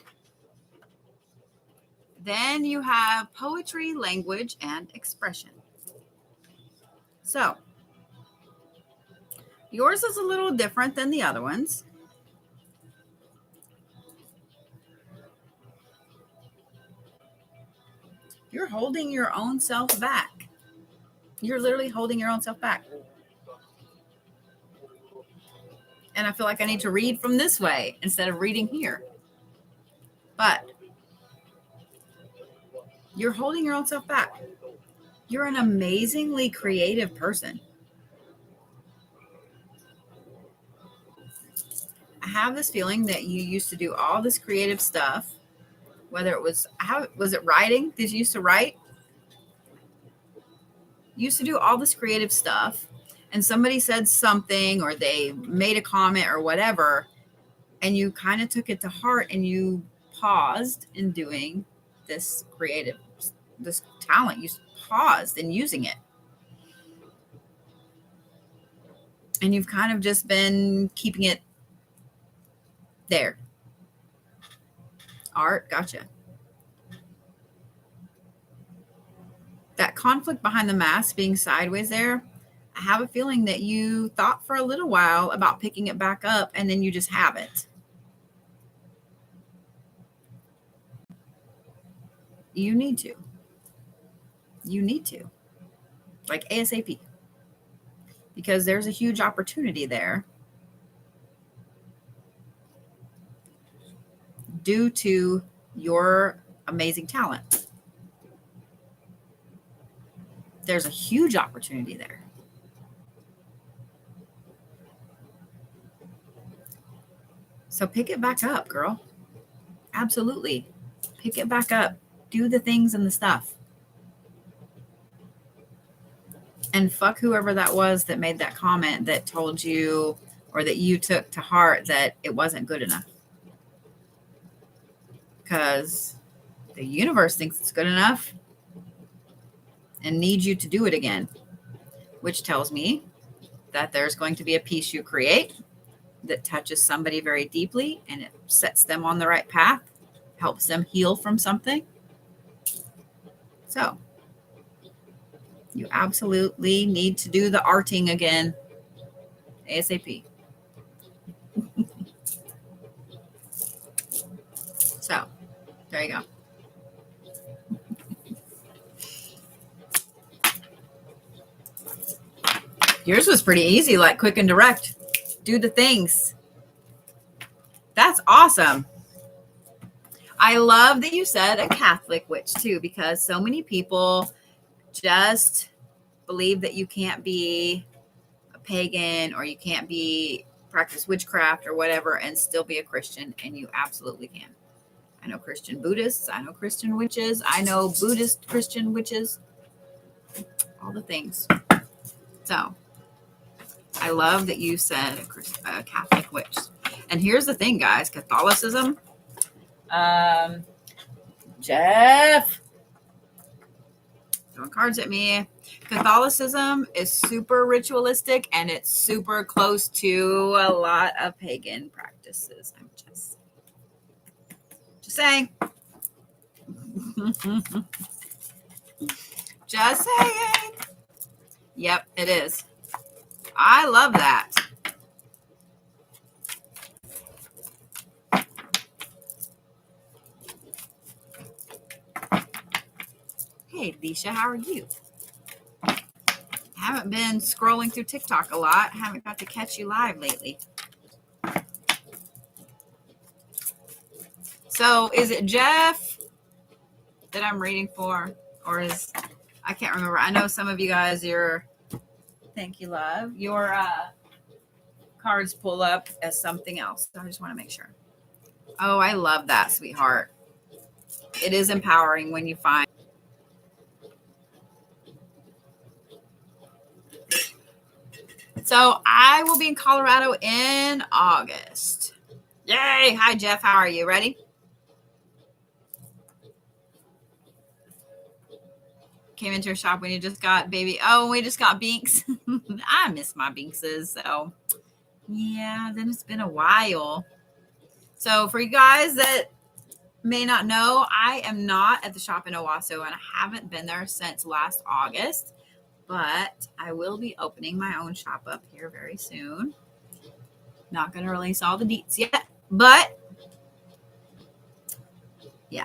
Speaker 1: Then you have poetry, language, and expression. So yours is a little different than the other ones. You're holding your own self back. You're literally holding your own self back. And I feel like I need to read from this way instead of reading here. But you're holding your own self back. You're an amazingly creative person. I have this feeling that you used to do all this creative stuff, whether it was, was it writing? Did you used to write? You used to do all this creative stuff, and somebody said something or they made a comment or whatever, and you kind of took it to heart and you paused in doing this this talent. You paused in using it. And you've kind of just been keeping it there. Art, gotcha. That conflict behind the mask being sideways there, I have a feeling that you thought for a little while about picking it back up and then you just haven't. You need to. You need to. Like ASAP. Because there's a huge opportunity there due to your amazing talent. There's a huge opportunity there. So pick it back up, girl. Absolutely. Pick it back up. Do the things and the stuff. And fuck whoever that was that made that comment that told you or that you took to heart that it wasn't good enough. Because the universe thinks it's good enough and needs you to do it again, which tells me that there's going to be a piece you create that touches somebody very deeply and it sets them on the right path, helps them heal from something. So you absolutely need to do the arting again ASAP. So there you go. Yours was pretty easy, like quick and direct. Do the things. That's awesome. I love that you said a Catholic witch too, because so many people just believe that you can't be a pagan or you can't practice witchcraft or whatever and still be a Christian, and you absolutely can. I know Christian Buddhists. I know Christian witches. I know Buddhist Christian witches. All the things. So I love that you said a Catholic witch. And here's the thing, guys. Catholicism. Jeff. Throwing cards at me. Catholicism is super ritualistic and it's super close to a lot of pagan practices. I'm just saying. Just saying. Yep, it is. I love that. Hey, Leisha, how are you? Haven't been scrolling through TikTok a lot. Haven't got to catch you live lately. So is it Jeff that I'm reading for? Or I can't remember. I know some of you guys, you're Thank you, love. Your cards pull up as something else. So I just want to make sure. Oh, I love that, sweetheart. It is empowering when you find. So I will be in Colorado in August. Yay. Hi, Jeff. How are you? Ready? Came into your shop when you just got baby. Oh, we just got Binks. I miss my Binkses. So yeah, then it's been a while. So for you guys that may not know, I am not at the shop in Owasso, and I haven't been there since last August, but I will be opening my own shop up here very soon. Not going to release all the deets yet, but yeah.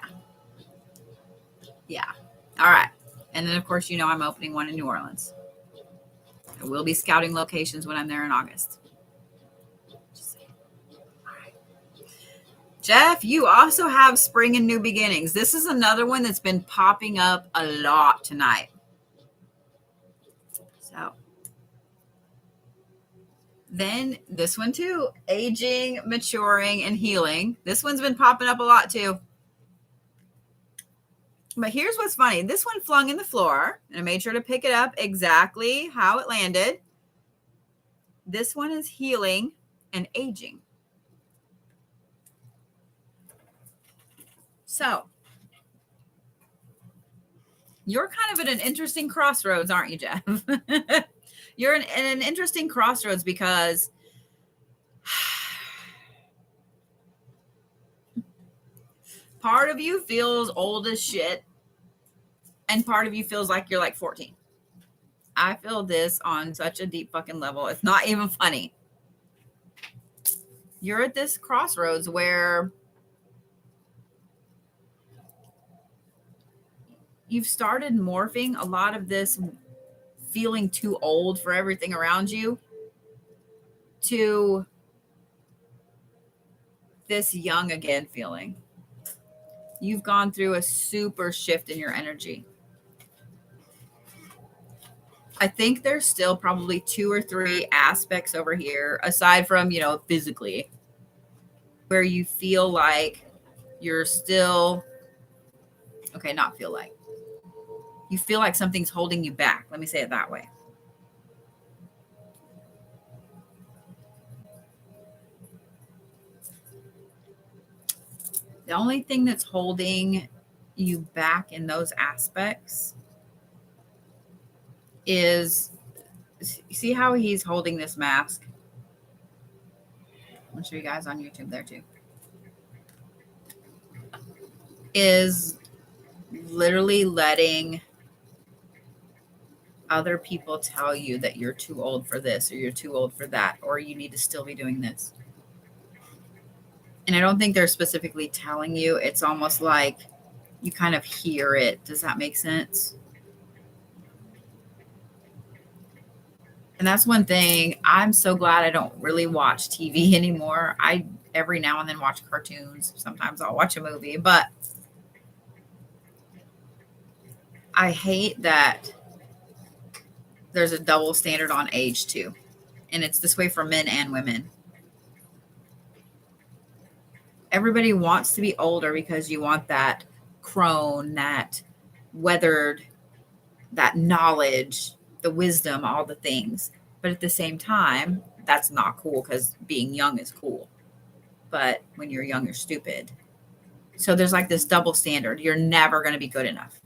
Speaker 1: All right. And then of course, you know, I'm opening one in New Orleans. I will be scouting locations when I'm there in August. Jeff, you also have Spring and New Beginnings. This is another one that's been popping up a lot tonight. So then this one too, Aging, Maturing, and Healing. This one's been popping up a lot too. But here's what's funny. This one flung in the floor, and I made sure to pick it up exactly how it landed. This one is Healing and Aging. So you're kind of at an interesting crossroads, aren't you, Jeff? You're in an interesting crossroads because part of you feels old as shit, and part of you feels like you're like 14. I feel this on such a deep fucking level. It's not even funny. You're at this crossroads where you've started morphing a lot of this feeling too old for everything around you to this young again feeling. You've gone through a super shift in your energy. I think there's still probably 2 or 3 aspects over here, aside from, you know, physically, where you feel like you're still, okay, not feel like. You feel like something's holding you back. Let me say it that way. The only thing that's holding you back in those aspects is, see how he's holding this mask? I'll show you guys on YouTube there too. Is literally letting other people tell you that you're too old for this, or you're too old for that, or you need to still be doing this. And I don't think they're specifically telling you. It's almost like you kind of hear it. Does that make sense? And that's one thing. I'm so glad I don't really watch TV anymore. I every now and then watch cartoons. Sometimes I'll watch a movie, but I hate that there's a double standard on age too. And it's this way for men and women. Everybody wants to be older because you want that crone, that weathered, that knowledge, the wisdom, all the things. But at the same time, that's not cool because being young is cool. But when you're young, you're stupid. So there's like this double standard. You're never going to be good enough.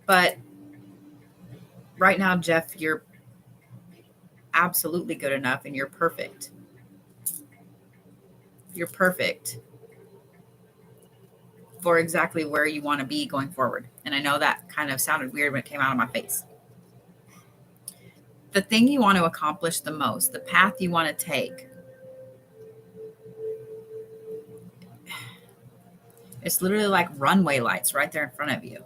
Speaker 1: But right now, Jeff, you're absolutely good enough and you're perfect. You're perfect for exactly where you want to be going forward. And I know that kind of sounded weird when it came out of my face. The thing you want to accomplish the most, the path you want to take, it's literally like runway lights right there in front of you.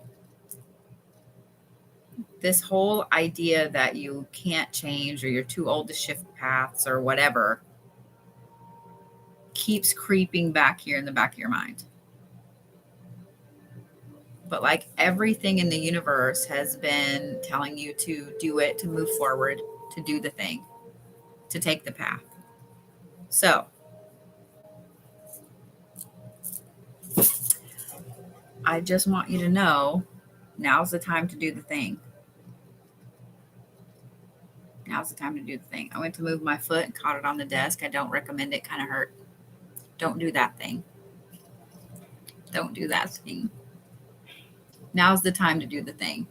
Speaker 1: This whole idea that you can't change or you're too old to shift paths or whatever keeps creeping back here in the back of your mind. But like everything in the universe has been telling you to do it, to move forward, to do the thing, to take the path. So I just want you to know now's the time to do the thing. Now's the time to do the thing. I went to move my foot and caught it on the desk. I don't recommend it. Kind of hurt. Don't do that thing. Don't do that thing. Now's the time to do the thing.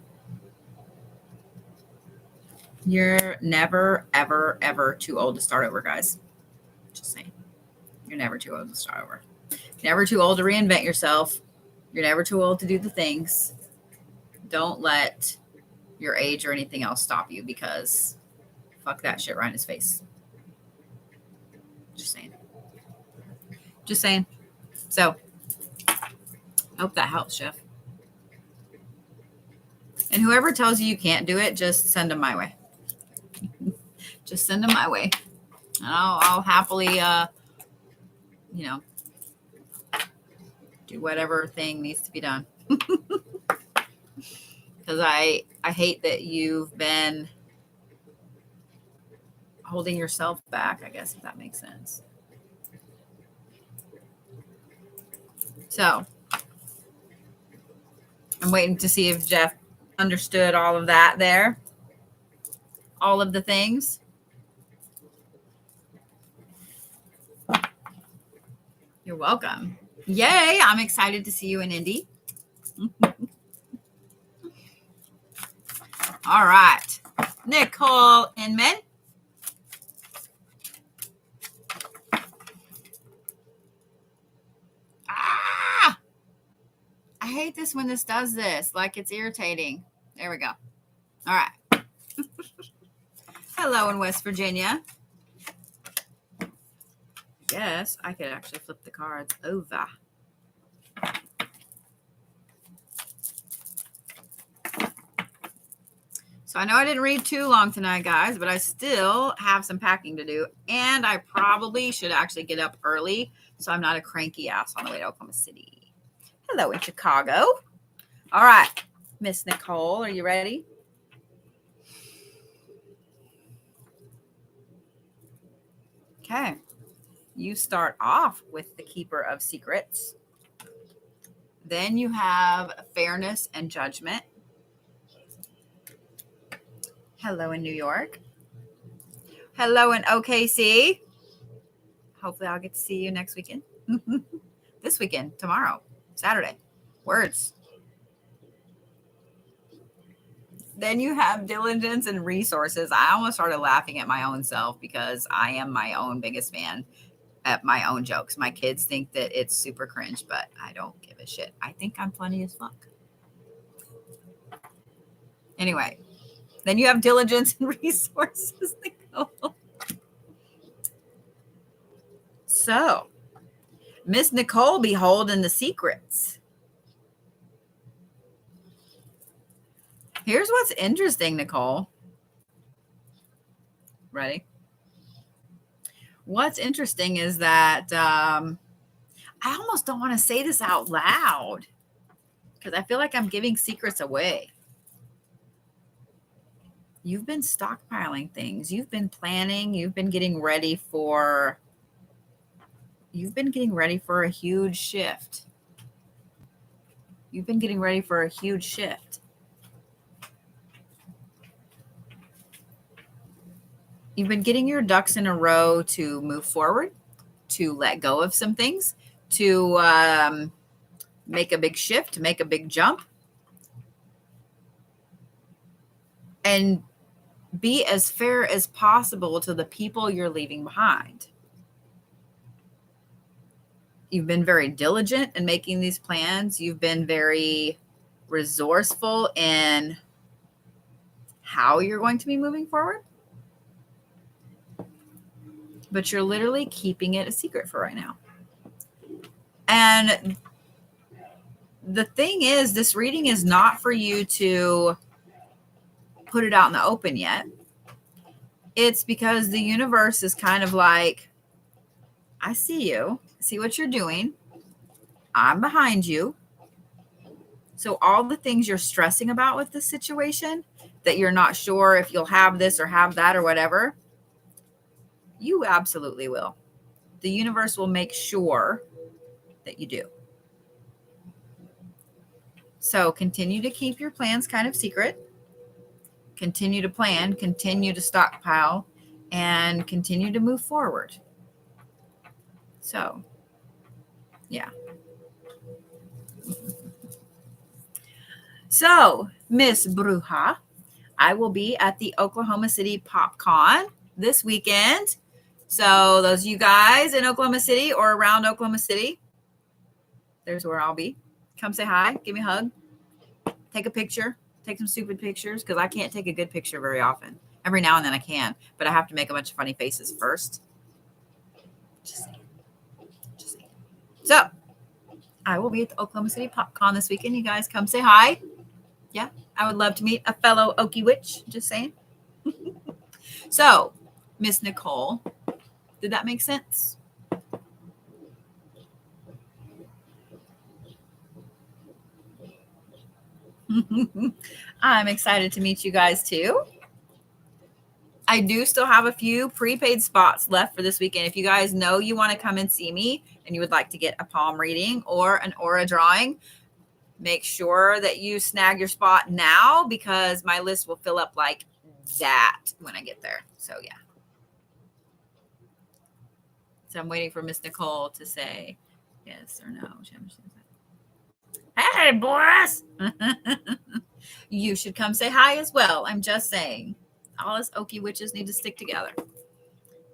Speaker 1: You're never, ever, ever too old to start over, guys. Just saying. You're never too old to start over. Never too old to reinvent yourself. You're never too old to do the things. Don't let your age or anything else stop you, because fuck that shit right in his face. Just saying. Just saying. So, I hope that helps, Chef. And whoever tells you can't do it, just send them my way. Just send them my way. And I'll happily, do whatever thing needs to be done. Because I hate that you've been holding yourself back, I guess, if that makes sense. So I'm waiting to see if Jeff understood all of that there. All of the things. You're welcome. Yay, I'm excited to see you in Indy. All right. Nicole Inman. Ah! I hate this when this does this. Like, it's irritating. There we go. All right. Hello in West Virginia. Yes, I could actually flip the cards over. So I know I didn't read too long tonight, guys, but I still have some packing to do. And I probably should actually get up early so I'm not a cranky ass on the way to Oklahoma City. Hello in Chicago. All right, Miss Nicole, are you ready? Okay. You start off with the Keeper of Secrets. Then you have Fairness and Judgment. Hello in New York. Hello in OKC. Hopefully I'll get to see you next weekend. This weekend, tomorrow, Saturday. Words. Then you have Diligence and Resources. I almost started laughing at my own self because I am my own biggest fan at my own jokes. My kids think that it's super cringe, but I don't give a shit. I think I'm funny as fuck. Anyway, then you have Diligence and Resources. So, Miss Nicole beholding the secrets. Here's what's interesting, Nicole. Ready? What's interesting is that I almost don't want to say this out loud because I feel like I'm giving secrets away. You've been stockpiling things. You've been planning. You've been getting ready for a huge shift. You've been getting ready for a huge shift. You've been getting your ducks in a row to move forward, to let go of some things, to make a big shift, to make a big jump, and be as fair as possible to the people you're leaving behind. You've been very diligent in making these plans. You've been very resourceful in how you're going to be moving forward. But you're literally keeping it a secret for right now. And the thing is, this reading is not for you to put it out in the open yet. It's because the universe is kind of like, I see you, see what you're doing. I'm behind you. So all the things you're stressing about with this situation, that you're not sure if you'll have this or have that or whatever, you absolutely will. The universe will make sure that you do. So continue to keep your plans kind of secret. Continue to plan, continue to stockpile, and continue to move forward. So, yeah. So, Miss Bruja, I will be at the Oklahoma City PopCon this weekend. So those of you guys in Oklahoma City or around Oklahoma City, there's where I'll be. Come say hi, give me a hug, take a picture, take some stupid pictures, because I can't take a good picture very often. Every now and then I can, but I have to make a bunch of funny faces first. Just saying. So I will be at the Oklahoma City PopCon this weekend. You guys come say hi. Yeah, I would love to meet a fellow Okie witch. Just saying. So, Miss Nicole, did that make sense? I'm excited to meet you guys too. I do still have a few prepaid spots left for this weekend. If you guys know you want to come and see me and you would like to get a palm reading or an aura drawing, make sure that you snag your spot now, because my list will fill up like that when I get there. So, yeah. So I'm waiting for Miss Nicole to say yes or no. Hey, Boris. You should come say hi as well. I'm just saying. All us Okie witches need to stick together.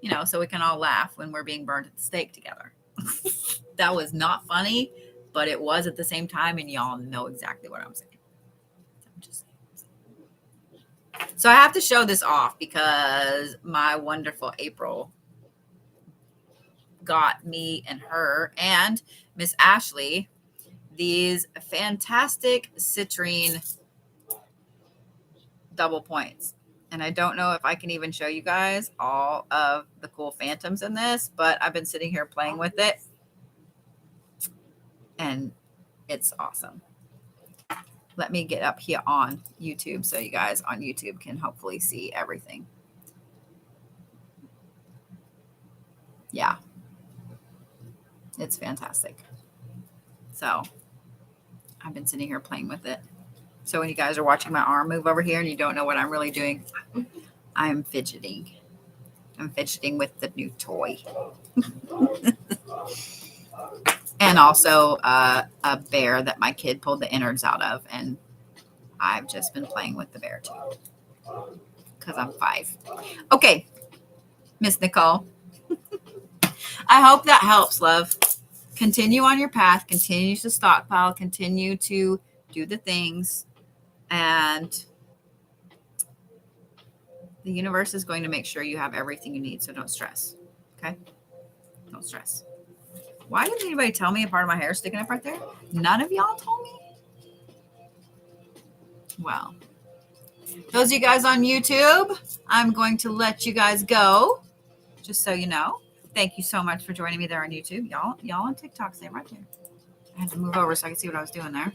Speaker 1: You know, so we can all laugh when we're being burned at the stake together. That was not funny, but it was at the same time, and y'all know exactly what I'm saying. I'm just saying. So I have to show this off because my wonderful April got me and her and Miss Ashley these fantastic citrine double points. And I don't know if I can even show you guys all of the cool phantoms in this, but I've been sitting here playing with it. And it's awesome. Let me get up here on YouTube so you guys on YouTube can hopefully see everything. Yeah. It's fantastic. So I've been sitting here playing with it. So when you guys are watching my arm move over here and you don't know what I'm really doing, I'm fidgeting. I'm fidgeting with the new toy. And also a bear that my kid pulled the innards out of. And I've just been playing with the bear too. Because I'm 5. Okay, Miss Nicole. I hope that helps, love. Continue on your path. Continue to stockpile. Continue to do the things. And the universe is going to make sure you have everything you need. So don't stress. Okay? Don't stress. Why didn't anybody tell me a part of my hair sticking up right there? None of y'all told me? Well, those of you guys on YouTube, I'm going to let you guys go. Just so you know. Thank you so much for joining me there on YouTube. Y'all on TikTok, stay right there. I had to move over so I could see what I was doing there.